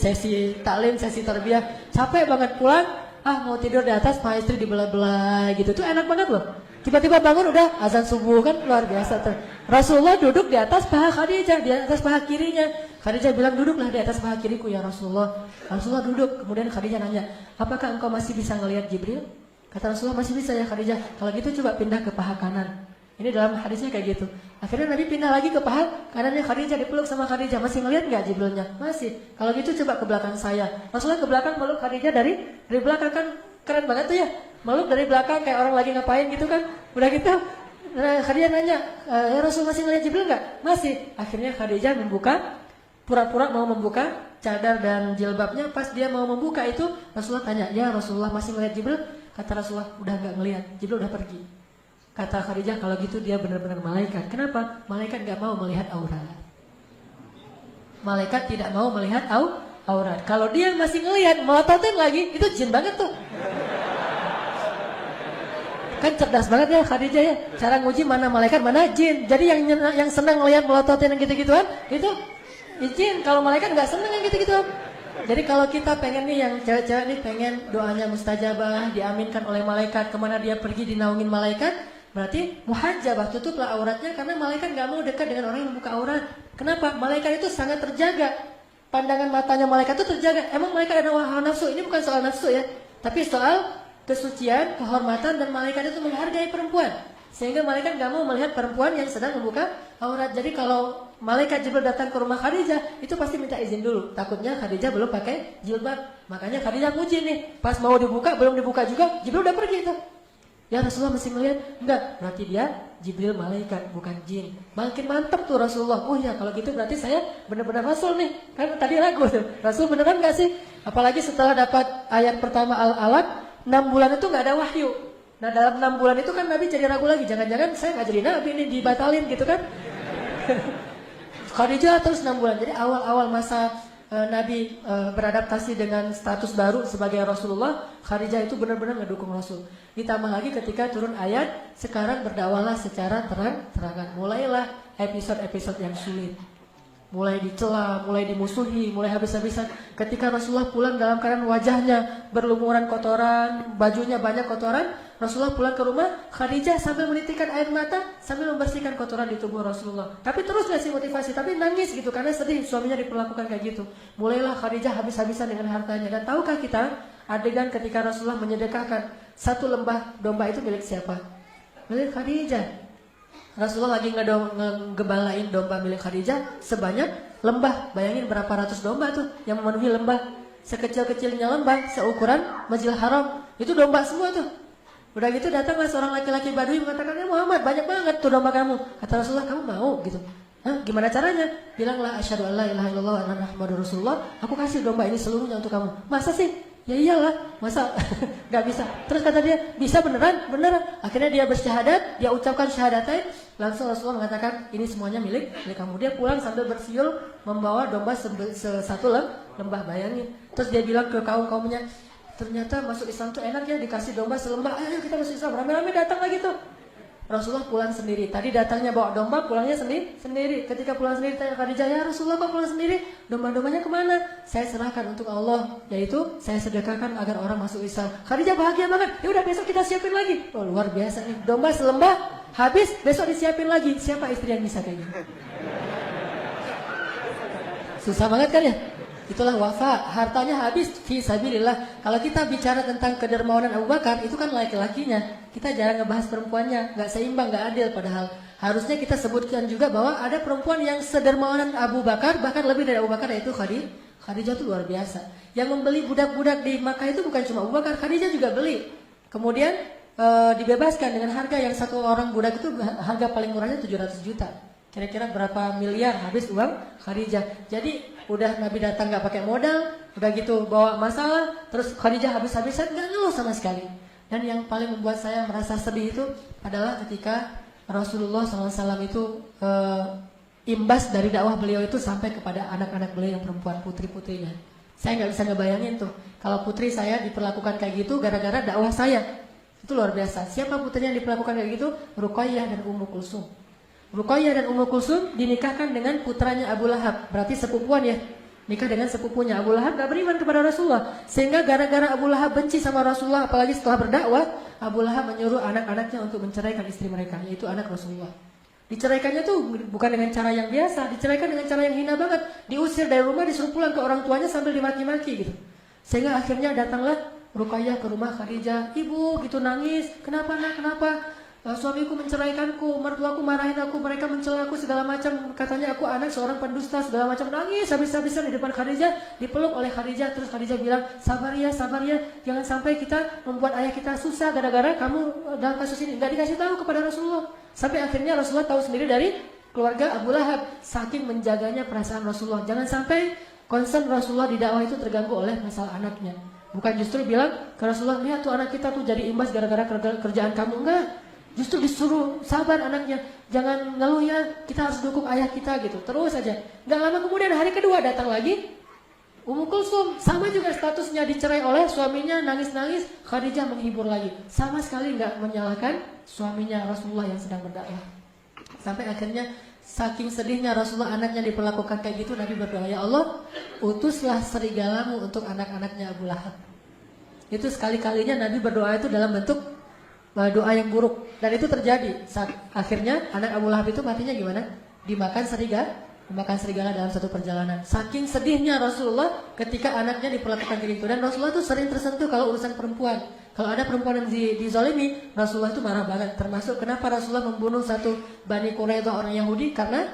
taklim, sesi tarbiyah. Capek banget pulang. Mau tidur di atas, paha istri dibelah-belah gitu. Tuh enak banget loh. Tiba-tiba bangun udah azan subuh kan luar biasa tuh. Rasulullah duduk di atas paha Khadijah, di atas paha kirinya. Khadijah bilang duduklah di atas paha kiriku ya Rasulullah. Rasulullah duduk, kemudian Khadijah nanya, apakah engkau masih bisa ngelihat Jibril? Kata Rasulullah masih bisa ya Khadijah. Kalau gitu coba pindah ke paha kanan. Ini dalam hadisnya kayak gitu. Akhirnya Nabi pindah lagi ke paha kanannya Khadijah, dipeluk sama Khadijah. Masih ngelihat nggak Jibrilnya? Masih. Kalau gitu coba ke belakang saya. Rasulullah ke belakang meluk Khadijah dari belakang kan keren banget tuh ya. Meluk dari belakang kayak orang lagi ngapain gitu kan. Udah gitu Khadijah nanya, ya Rasul masih ngelihat Jibril nggak? Masih. Akhirnya Khadijah pura-pura mau membuka cadar dan jilbabnya. Pas dia mau membuka itu Rasulullah tanya, ya Rasulullah masih ngelihat Jibril? Kata Rasulullah udah nggak ngelihat, Jibril udah pergi. Kata Khadijah kalau gitu dia benar-benar malaikat. Kenapa? Malaikat gak mau melihat aurat. Malaikat tidak mau melihat aurat. Kalau dia masih ngelihat melototin lagi, itu jin banget tuh. Kan cerdas banget ya Khadijah ya. Cara nguji mana malaikat mana jin. Jadi yang senang ngelihat melototin yang gitu-gituan itu jin. Kalau malaikat gak senang yang gitu-gituan. Jadi kalau kita pengen nih yang cewek-cewek nih pengen doanya mustajabah, diaminkan oleh malaikat, kemana dia pergi dinaungin malaikat, berarti muhajabah, tutuplah auratnya karena malaikat gak mau dekat dengan orang yang membuka aurat. Kenapa? Malaikat itu sangat terjaga. Pandangan matanya malaikat itu terjaga. Emang malaikat ada hawa nafsu? Ini bukan soal nafsu ya, tapi soal kesucian, kehormatan, dan malaikat itu menghargai perempuan. Sehingga malaikat gak mau melihat perempuan yang sedang membuka aurat. Jadi kalau malaikat Jibril datang ke rumah Khadijah, itu pasti minta izin dulu. Takutnya Khadijah belum pakai jilbab. Makanya Khadijah nguji nih. Pas mau dibuka, belum dibuka juga, Jibril udah pergi tuh. Ya Rasulullah masih melihat? Enggak, berarti dia Jibril malaikat, bukan jin. Makin mantap tuh Rasulullah. Oh ya kalau gitu berarti saya benar-benar Rasul nih. Kan tadi ragu tuh, Rasul beneran gak sih? Apalagi setelah dapat ayat pertama Al-Alaq, 6 bulan itu gak ada wahyu. Nah dalam 6 bulan itu kan Nabi jadi ragu lagi. Jangan-jangan saya gak jadi Nabi nih, dibatalin gitu kan. Khadijah terus 6 bulan. Jadi awal-awal masa Nabi beradaptasi dengan status baru sebagai Rasulullah, Khadijah itu benar-benar ngedukung Rasul. Ditambah lagi ketika turun ayat, sekarang berdakwalah secara terang-terangan. Mulailah episode-episode yang sulit. Mulai dicela, mulai dimusuhi, mulai habis-habisan. Ketika Rasulullah pulang dalam keadaan wajahnya berlumuran kotoran, bajunya banyak kotoran, Rasulullah pulang ke rumah, Khadijah sambil menitikkan air mata, sambil membersihkan kotoran di tubuh Rasulullah. Tapi terus ngasih motivasi, tapi nangis gitu, karena sedih suaminya diperlakukan kayak gitu. Mulailah Khadijah habis-habisan dengan hartanya. Dan tahukah kita, adegan ketika Rasulullah menyedekahkan 1 lembah domba itu milik siapa? Milik Khadijah. Rasulullah lagi ngegebalain domba milik Khadijah sebanyak lembah. Bayangin berapa ratus domba tuh yang memenuhi lembah. Sekecil-kecilnya lembah, seukuran Masjidil Haram. Itu domba semua tuh. Udah gitu datanglah seorang laki-laki Badui mengatakan, ya Muhammad banyak banget tuh domba kamu. Kata Rasulullah, kamu mau gitu? Hah, gimana caranya? Bilanglah asyhadu an la ilaha illallah wa anna muhammadar rasulullah. Aku kasih domba ini seluruhnya untuk kamu. Masa sih? Ya iyalah, masa gak bisa. Terus kata dia, bisa beneran? Beneran. Akhirnya dia bersyahadat, dia ucapkan syahadatain. Langsung Rasulullah mengatakan, ini semuanya milik kamu. Dia pulang sambil bersiul membawa domba satu lembah, bayangin. Terus dia bilang ke kaum-kaumnya, ternyata masuk Islam tuh enak ya, dikasih domba selembah. Ayo kita masuk Islam, rame-rame datang lagi tuh. Rasulullah pulang sendiri. Tadi datangnya bawa domba, pulangnya sendiri. Ketika pulang sendiri tanya Khadijah, ya Rasulullah kok pulang sendiri? Domba-dombanya kemana? Saya serahkan untuk Allah, yaitu saya sedekahkan agar orang masuk Islam. Khadijah bahagia banget. Ya udah besok kita siapin lagi. Oh luar biasa nih. Domba selembah habis, besok disiapin lagi. Siapa istri yang bisa kayak gini? Susah banget kan ya? Itulah wafa, hartanya habis fi sabilillah. Kalau kita bicara tentang kedermawanan Abu Bakar, itu kan laki-lakinya. Kita jarang ngebahas perempuannya, nggak seimbang, nggak adil. Padahal Harusnya kita sebutkan juga bahwa ada perempuan yang sedermawanan Abu Bakar, bahkan lebih dari Abu Bakar, yaitu Khadijah itu luar biasa. Yang membeli budak-budak di Makkah itu bukan cuma Abu Bakar, Khadijah juga beli. Kemudian dibebaskan dengan harga yang satu orang budak itu harga paling murahnya 700 juta. Kira-kira berapa miliar habis uang Khadijah. Jadi udah Nabi datang gak pakai modal, udah gitu bawa masalah, terus Khadijah habis-habisan gak ngeluh sama sekali. Dan yang paling membuat saya merasa sedih itu adalah ketika Rasulullah SAW itu imbas dari dakwah beliau itu sampai kepada anak-anak beliau yang perempuan, putri-putrinya. Saya gak bisa ngebayangin tuh, kalau putri saya diperlakukan kayak gitu gara-gara dakwah saya. Itu luar biasa. Siapa putrinya yang diperlakukan kayak gitu? Ruqayyah dan Ummu Kulsum. Ruqayyah dan Ummu Kulsum dinikahkan dengan putranya Abu Lahab. Berarti sepupuan ya. Nikah dengan sepupunya. Abu Lahab gak beriman kepada Rasulullah. Sehingga gara-gara Abu Lahab benci sama Rasulullah, apalagi setelah berdakwah, Abu Lahab menyuruh anak-anaknya untuk menceraikan istri mereka, yaitu anak Rasulullah. Diceraikannya tuh bukan dengan cara yang biasa, diceraikan dengan cara yang hina banget. Diusir dari rumah, disuruh pulang ke orang tuanya sambil dimaki-maki gitu. Sehingga akhirnya datanglah Ruqayyah ke rumah Khadijah. Ibu gitu nangis, kenapa nak, kenapa? Suamiku menceraikanku, mertuaku marahin aku, mereka mencela aku segala macam, katanya aku anak seorang pendusta segala macam. Nangis habis-habisan di depan Khadijah, dipeluk oleh Khadijah. Terus Khadijah bilang, sabar ya, jangan sampai kita membuat ayah kita susah gara-gara kamu dalam kasus ini. Gak dikasih tahu kepada Rasulullah. Sampai akhirnya Rasulullah tahu sendiri dari keluarga Abu Lahab, saking menjaganya perasaan Rasulullah. Jangan sampai concern Rasulullah di dakwah itu terganggu oleh masalah anaknya. Bukan justru bilang ke Rasulullah, lihat tuh anak kita tuh jadi imbas gara-gara kerjaan kamu. Enggak, justru disuruh sabar anaknya, jangan ngeluh ya, kita harus dukung ayah kita gitu. Terus aja. Gak lama kemudian hari kedua datang lagi Ummu Kulsum, sama juga statusnya, dicerai oleh suaminya, nangis-nangis. Khadijah menghibur lagi, sama sekali gak menyalahkan suaminya Rasulullah yang sedang berdakwah. Sampai akhirnya saking sedihnya Rasulullah anaknya diperlakukan kayak gitu, Nabi berdoa, ya Allah, utuslah serigalamu untuk anak-anaknya Abu Lahab. Itu sekali-kalinya Nabi berdoa itu dalam bentuk doa yang buruk. Dan itu terjadi. Akhirnya anak Abu Lahab itu matinya gimana? Dimakan serigala dalam satu perjalanan. Saking sedihnya Rasulullah ketika anaknya diperlakukan kayak gitu. Dan Rasulullah itu sering tersentuh kalau urusan perempuan. Kalau ada perempuan yang dizalimi, Rasulullah itu marah banget. Termasuk kenapa Rasulullah membunuh satu Bani Quraidah orang Yahudi, karena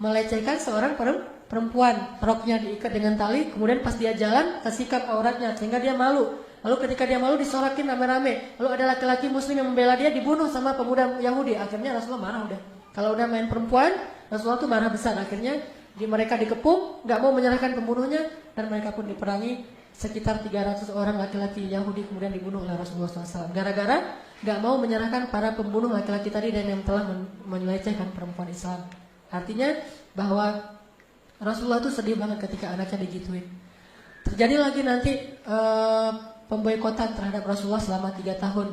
melecehkan seorang perempuan. Roknya diikat dengan tali, kemudian pas dia jalan tersikat auratnya sehingga dia malu. Lalu ketika dia malu disorakin rame-rame. Lalu ada laki-laki muslim yang membela dia, dibunuh sama pemuda Yahudi. Akhirnya Rasulullah marah udah. Kalau udah main perempuan, Rasulullah tuh marah besar. Akhirnya mereka dikepung, gak mau menyerahkan pembunuhnya, dan mereka pun diperangi. Sekitar 300 orang laki-laki Yahudi kemudian dibunuh oleh Rasulullah SAW. Gara-gara gak mau menyerahkan para pembunuh laki-laki tadi dan yang telah melecehkan perempuan Islam. Artinya bahwa Rasulullah itu sedih banget ketika anaknya digituin. Terjadi lagi nanti pemboikotan terhadap Rasulullah selama 3 tahun.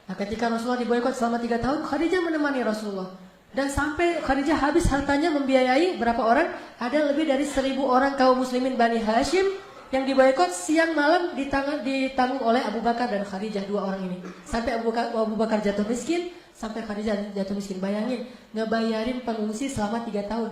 Nah, ketika Rasulullah diboikot selama 3 tahun, Khadijah menemani Rasulullah. Dan sampai Khadijah habis hartanya membiayai berapa orang? Ada lebih dari 1000 orang kaum muslimin Bani Hashim yang diboikot, siang malam ditanggung oleh Abu Bakar dan Khadijah, 2 orang ini. Sampai Abu Bakar jatuh miskin, sampai Khadijah jatuh miskin. Bayangin, ngebayarin pengungsi selama 3 tahun.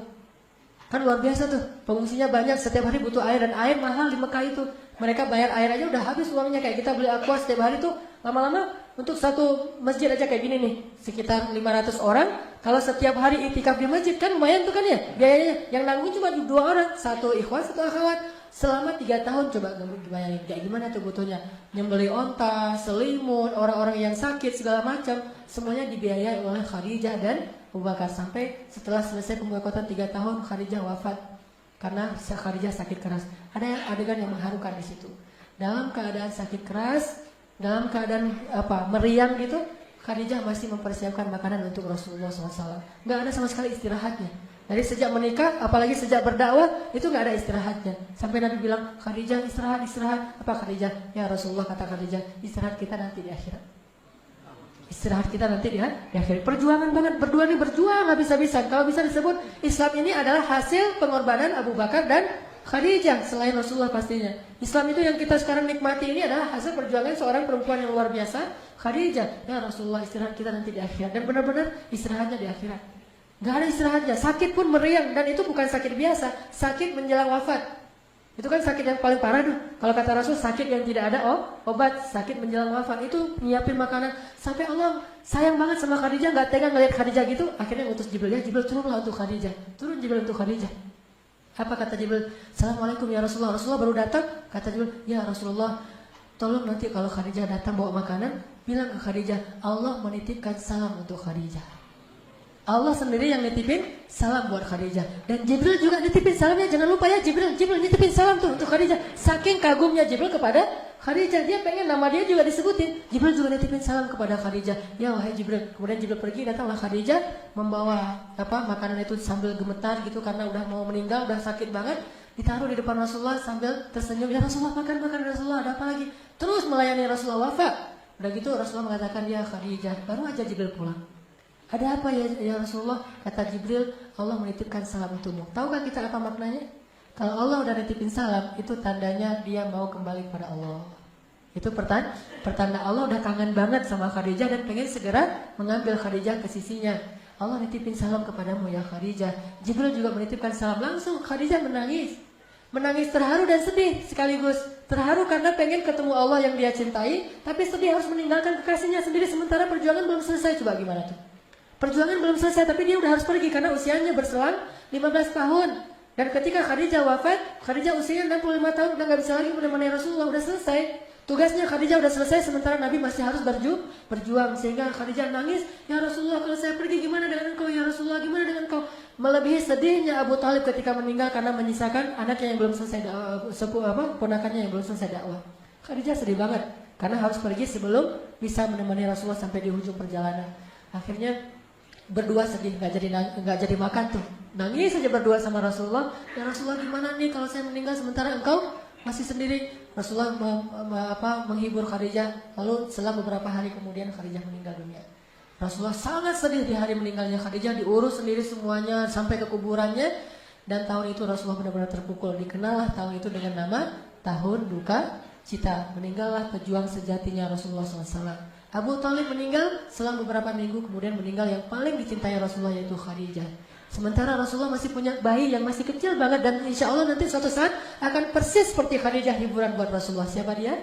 Kan luar biasa tuh, pengungsinya banyak, setiap hari butuh air, dan air mahal di Mekah itu. Mereka bayar air aja udah habis uangnya, kayak kita beli aqua setiap hari tuh lama-lama untuk satu masjid aja kayak gini nih, sekitar 500 orang. Kalau setiap hari itikaf di masjid kan lumayan tuh kan ya biayanya. Yang nanggung cuma 2 orang, satu ikhwan, satu akhwat. Selama 3 tahun coba bayangin kayak gimana tuh butuhnya. Nyembeli onta, selimut, orang-orang yang sakit segala macam, semuanya dibiayai oleh Khadijah dan Abu Bakar. Sampai setelah selesai pemboikotan 3 tahun, Khadijah wafat karena Khadijah sakit keras. Ada adegan yang mengharukan di situ. Dalam keadaan sakit keras, dalam keadaan meriang gitu, Khadijah masih mempersiapkan makanan untuk Rasulullah SAW. Nggak ada sama sekali istirahatnya. Dari sejak menikah, apalagi sejak berdakwah, itu nggak ada istirahatnya. Sampai Nabi bilang, Khadijah istirahat. Apa Khadijah? Ya Rasulullah, kata Khadijah, istirahat kita nanti di akhirat. Istirahat kita nanti di akhirat. Perjuangan banget, berdua nih berjuang habis-habisan. Kalau bisa disebut, Islam ini adalah hasil pengorbanan Abu Bakar dan Khadijah, selain Rasulullah pastinya. Islam itu yang kita sekarang nikmati ini adalah hasil perjuangan seorang perempuan yang luar biasa, Khadijah. Ya Rasulullah, istirahat kita nanti di akhirat. Dan benar-benar istirahatnya di akhirat. Gak ada istirahatnya, sakit pun meriang. Dan itu bukan sakit biasa, sakit menjelang wafat. Itu kan sakit yang paling parah tuh. Kalau kata Rasul, sakit yang tidak ada obat, sakit menjelang wafat. Itu nyiapin makanan. Sampai Allah sayang banget sama Khadijah, gak tega ngeliat Khadijah gitu. Akhirnya ngutus Jibril, ya Jibril turunlah untuk Khadijah. Turun Jibril untuk Khadijah. Apa kata Jibril? Assalamualaikum ya Rasulullah. Rasulullah baru datang. Kata Jibril, ya Rasulullah, tolong nanti kalau Khadijah datang bawa makanan, bilang ke Khadijah, Allah menitipkan salam untuk Khadijah. Allah sendiri yang nitipin salam buat Khadijah. Dan Jibril juga nitipin salamnya. Jangan lupa ya, Jibril nitipin salam tuh untuk Khadijah. Saking kagumnya Jibril kepada Khadijah, dia pengen nama dia juga disebutin. Jibril juga nitipin salam kepada Khadijah. Ya wahai Jibril. Kemudian Jibril pergi, datanglah Khadijah membawa makanan itu sambil gemetar gitu karena udah mau meninggal, udah sakit banget. Ditaruh di depan Rasulullah sambil tersenyum. Ya Rasulullah, makan Rasulullah, ada apa lagi? Terus melayani Rasulullah wafat. Udah gitu Rasulullah mengatakan, ya Khadijah, baru aja Jibril pulang. Ada apa ya Rasulullah? Kata Jibril, Allah menitipkan salam untukmu. Tahukah kita apa maknanya? Kalau Allah udah nitipin salam, itu tandanya dia mau kembali kepada Allah. Itu pertanda Allah udah kangen banget sama Khadijah dan pengen segera mengambil Khadijah ke sisinya. Allah nitipin salam kepadamu ya Khadijah. Jibril juga menitipkan salam. Langsung Khadijah menangis. Menangis terharu dan sedih sekaligus. Terharu karena pengen ketemu Allah yang dia cintai, tapi sedih harus meninggalkan kekasihnya sendiri sementara perjuangan belum selesai. Coba gimana tuh? Perjuangan belum selesai tapi dia udah harus pergi karena usianya berselang 15 tahun. Dan ketika Khadijah wafat, Khadijah usianya 65 tahun, udah gak bisa lagi menemani Rasulullah, udah selesai. Tugasnya Khadijah udah selesai sementara Nabi masih harus berjuang. Sehingga Khadijah nangis, ya Rasulullah kalau saya pergi gimana dengan engkau? Ya Rasulullah gimana dengan engkau? Melebihi sedihnya Abu Thalib ketika meninggal karena menyisakan anaknya yang belum selesai ponakannya yang belum selesai dakwah. Khadijah sedih banget karena harus pergi sebelum bisa menemani Rasulullah sampai di ujung perjalanan. Akhirnya berdua sedih, nggak jadi makan tuh, nangis saja berdua sama Rasulullah. Ya Rasulullah gimana nih kalau saya meninggal sementara engkau masih sendiri? Rasulullah menghibur Khadijah. Lalu selang beberapa hari kemudian Khadijah meninggal dunia. Rasulullah sangat sedih di hari meninggalnya Khadijah, diurus sendiri semuanya sampai ke kuburannya. Dan tahun itu Rasulullah benar-benar terpukul. Dikenallah tahun itu dengan nama tahun duka cita. Meninggallah pejuang sejatinya Rasulullah SAW. Abu Thalib meninggal selang beberapa minggu kemudian meninggal yang paling dicintai Rasulullah yaitu Khadijah. Sementara Rasulullah masih punya bayi yang masih kecil banget dan insya Allah nanti suatu saat akan persis seperti Khadijah hiburan buat Rasulullah. Siapa dia?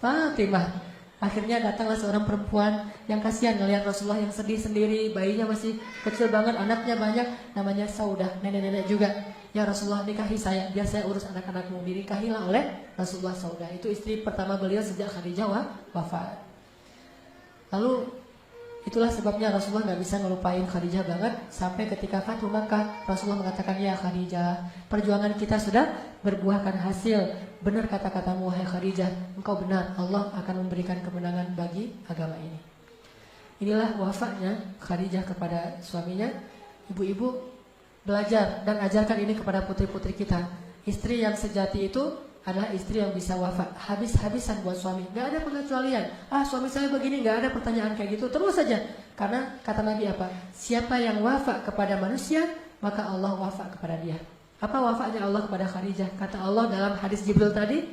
Fatimah. Akhirnya datanglah seorang perempuan yang kasihan ngelihat Rasulullah yang sedih sendiri, bayinya masih kecil banget, anaknya banyak, namanya Saudah, nenek-nenek juga. Ya Rasulullah, nikahi saya biar saya urus anak-anakmu. Dinikahilah oleh Rasulullah Saudah. Itu istri pertama beliau sejak Khadijah wafat. Lalu itulah sebabnya Rasulullah gak bisa ngelupain Khadijah banget. Sampai ketika Fathu Makkah, Rasulullah mengatakan, ya Khadijah, perjuangan kita sudah berbuahkan hasil. Benar kata-katamu wahai Khadijah, engkau benar, Allah akan memberikan kemenangan bagi agama ini. Inilah wafatnya Khadijah kepada suaminya. Ibu-ibu belajar dan ajarkan ini kepada putri-putri kita. Istri yang sejati itu adalah istri yang bisa wafat habis-habisan buat suami, gak ada pengecualian. Suami saya begini, gak ada pertanyaan kayak gitu, terus saja. Karena kata Nabi apa? Siapa yang wafat kepada manusia, maka Allah wafat kepada dia. Apa wafatnya Allah kepada Khadijah? Kata Allah dalam hadis Jibril tadi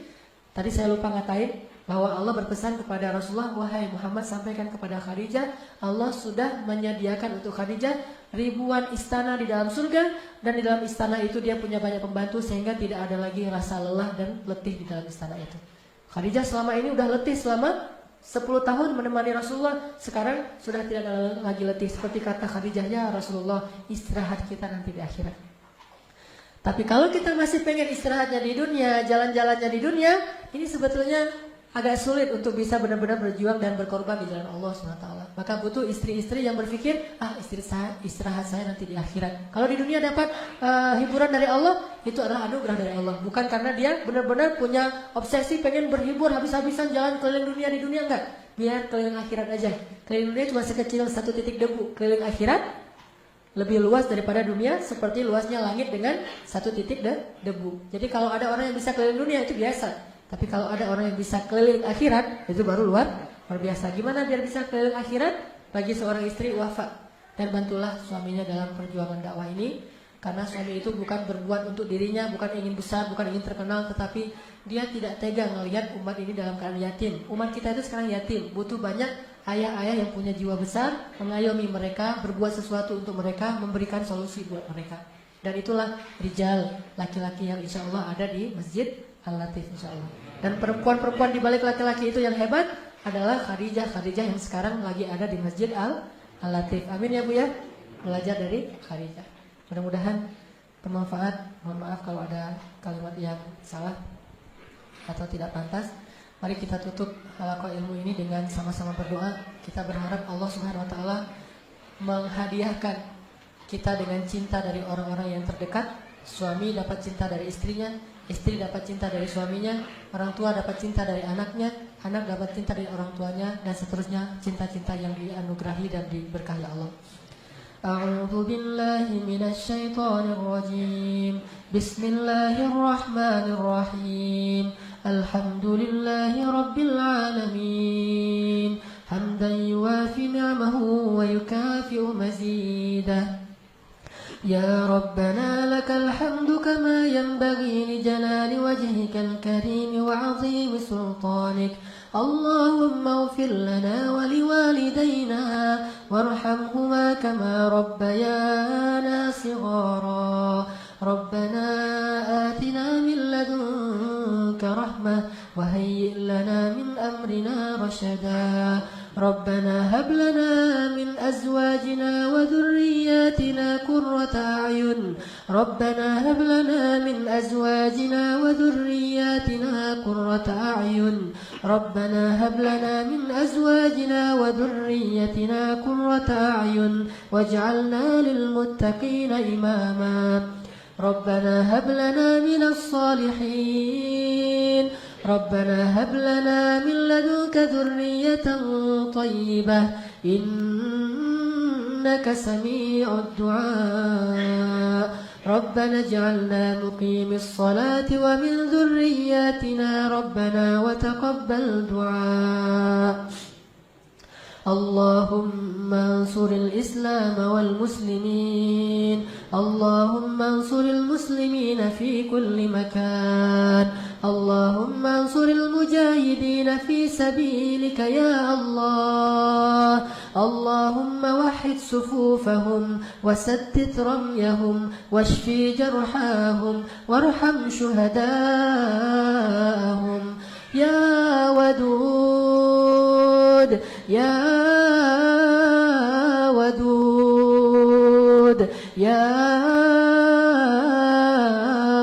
saya lupa ngatain bahwa Allah berpesan kepada Rasulullah, wahai Muhammad, sampaikan kepada Khadijah, Allah sudah menyediakan untuk Khadijah ribuan istana di dalam surga, dan di dalam istana itu dia punya banyak pembantu sehingga tidak ada lagi rasa lelah dan letih di dalam istana itu. Khadijah selama ini udah letih selama 10 tahun menemani Rasulullah, sekarang sudah tidak ada lagi letih. Seperti kata Khadijah, ya Rasulullah, istirahat kita nanti di akhirat. Tapi kalau kita masih pengen istirahatnya di dunia, jalan-jalannya di dunia, ini sebetulnya agak sulit untuk bisa benar-benar berjuang dan berkorban di jalan Allah SWT. Maka butuh istri-istri yang berpikir, istirahat saya nanti di akhirat. Kalau di dunia dapat hiburan dari Allah, itu adalah anugerah dari Allah. Bukan karena dia benar-benar punya obsesi pengen berhibur habis-habisan jalan keliling dunia di dunia, enggak. Biar keliling akhirat aja. Keliling dunia cuma sekecil satu titik debu. Keliling akhirat lebih luas daripada dunia, seperti luasnya langit dengan satu titik debu. Jadi kalau ada orang yang bisa keliling dunia itu biasa. Tapi kalau ada orang yang bisa keliling akhirat, itu baru luar biasa. Gimana biar bisa keliling akhirat? Bagi seorang istri wafat, dan bantulah suaminya dalam perjuangan dakwah ini. Karena suami itu bukan berbuat untuk dirinya, bukan ingin besar, bukan ingin terkenal, tetapi dia tidak tega melihat umat ini dalam keadaan yatim. Umat kita itu sekarang yatim, butuh banyak ayah-ayah yang punya jiwa besar, mengayomi mereka, berbuat sesuatu untuk mereka, memberikan solusi buat mereka. Dan itulah rijal, laki-laki yang insya Allah ada di Masjid Al-Latif insya Allah. Dan perempuan-perempuan di balik laki-laki itu yang hebat adalah Khadijah yang sekarang lagi ada di Masjid Al-Latif. Amin ya Bu ya. Belajar dari Khadijah. Mudah-mudahan bermanfaat. Mohon maaf kalau ada kalimat yang salah atau tidak pantas. Mari kita tutup halaqah ilmu ini dengan sama-sama berdoa. Kita berharap Allah Subhanahu wa taala menghadiahkan kita dengan cinta dari orang-orang yang terdekat. Suami dapat cinta dari istrinya, istri dapat cinta dari suaminya, orang tua dapat cinta dari anaknya, anak dapat cinta dari orang tuanya, dan seterusnya cinta-cinta yang dianugerahi dan diberkahi Allah. A'udzu billahi minasy syaithanir rajim. Bismillahirrahmanirrahim. Alhamdulillahi rabbil alamin. Hamdan yuwafi ni'amahu wa yukafi'u mazidah. يا ربنا لك الحمد كما ينبغي لجلال وجهك الكريم وعظيم سلطانك. اللهم اغفر لنا ولوالدينا وارحمهما كما ربيانا صغارا. ربنا آتنا من لدنك رحمة وهيئ لنا من أمرنا رشدا. ربنا هب لنا من أزواجنا وذرياتنا قرة أعين. ربنا هب لنا من أزواجنا وذرياتنا قرة أعين. ربنا هب لنا من أزواجنا وذريتنا قرة أعين واجعلنا للمتقين إماما. ربنا هب لنا من الصالحين. ربنا هب لنا من لدنك ذرية طيبة إنك سميع الدعاء. ربنا اجعلنا مقيم الصلاة ومن ذرياتنا ربنا وتقبل دعاء. اللهم انصر الإسلام والمسلمين. اللهم انصر المسلمين في كل مكان. اللهم انصر المجاهدين في سبيلك يا الله. اللهم وحد صفوفهم وسدد رميهم واشف جرحاهم وارحم شهداءهم. يا ودود يا ودود يا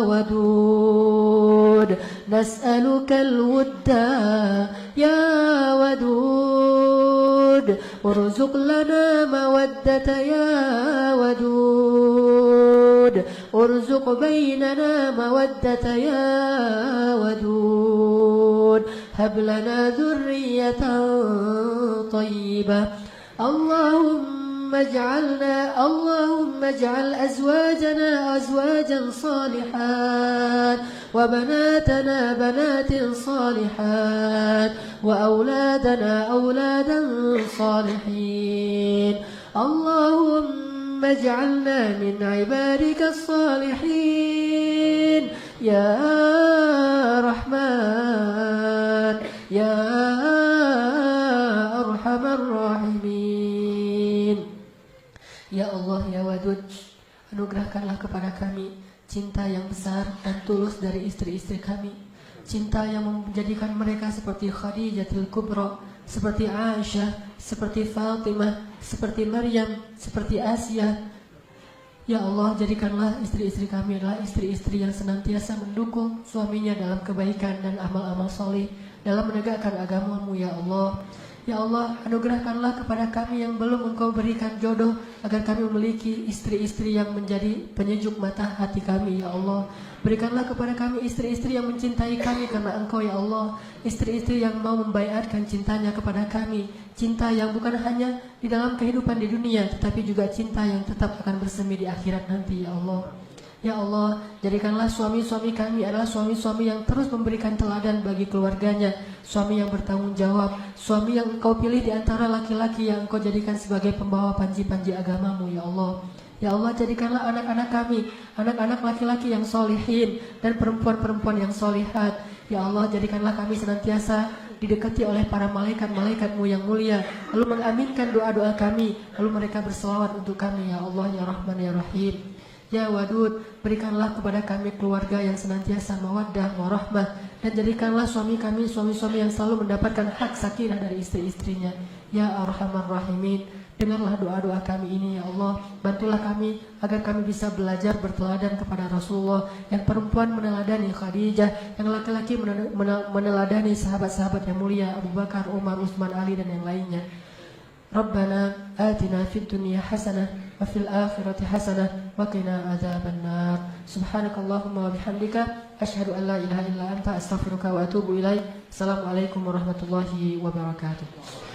ودود نسألك الود يا ودود. ارزق لنا مودة يا ودود. ارزق بيننا مودة يا ودود. هب لنا ذرية طيبة. اللهم اجعل أزواجنا أزواجا صالحات وبناتنا بنات صالحات وأولادنا أولادا صالحين. اللهم اجعلنا من عبادك الصالحين يا رحمن يا أرحم الراحمين. Ya Allah ya Wadud, anugerahkanlah kepada kami cinta yang besar dan tulus dari istri-istri kami. Cinta yang menjadikan mereka seperti Khadijatul Kubra, seperti Aisyah, seperti Fatimah, seperti Maryam, seperti Asia. Ya Allah, jadikanlah istri-istri kami adalah istri-istri yang senantiasa mendukung suaminya dalam kebaikan dan amal-amal soleh dalam menegakkan agama-Mu ya Allah. Ya Allah, anugerahkanlah kepada kami yang belum Engkau berikan jodoh agar kami memiliki istri-istri yang menjadi penyejuk mata hati kami ya Allah. Berikanlah kepada kami istri-istri yang mencintai kami karena Engkau ya Allah. Istri-istri yang mau membaiatkan cintanya kepada kami. Cinta yang bukan hanya di dalam kehidupan di dunia, tetapi juga cinta yang tetap akan bersemi di akhirat nanti ya Allah. Ya Allah, jadikanlah suami-suami kami adalah suami-suami yang terus memberikan teladan bagi keluarganya. Suami yang bertanggung jawab, suami yang Engkau pilih di antara laki-laki yang Engkau jadikan sebagai pembawa panji-panji agama-Mu ya Allah. Ya Allah, jadikanlah anak-anak kami, anak-anak laki-laki yang solihin dan perempuan-perempuan yang solihat. Ya Allah, jadikanlah kami senantiasa didekati oleh para malaikat-malaikat-Mu yang mulia, lalu mengaminkan doa-doa kami, lalu mereka berselawat untuk kami ya Allah ya Rahman ya Rahim. Ya Wadud, berikanlah kepada kami keluarga yang senantiasa mawaddah warahmah, dan jadikanlah suami kami suami-suami yang selalu mendapatkan hak sakinah dari istri-istrinya. Ya Arhamar Rahimin, dengarlah doa-doa kami ini ya Allah. Bantulah kami agar kami bisa belajar berteladan kepada Rasulullah, yang perempuan meneladani Khadijah, yang laki-laki meneladani sahabat-sahabat yang mulia Abu Bakar, Umar, Utsman, Ali dan yang lainnya. Rabbana atina fid dunya hasanah wa fil akhirati hasanah wa qina adzabannar. Subhanakallahumma wa bihamdika asyhadu an la ilaha illa anta astaghfiruka wa atubu ilaik. Assalamualaikum warahmatullahi wabarakatuh.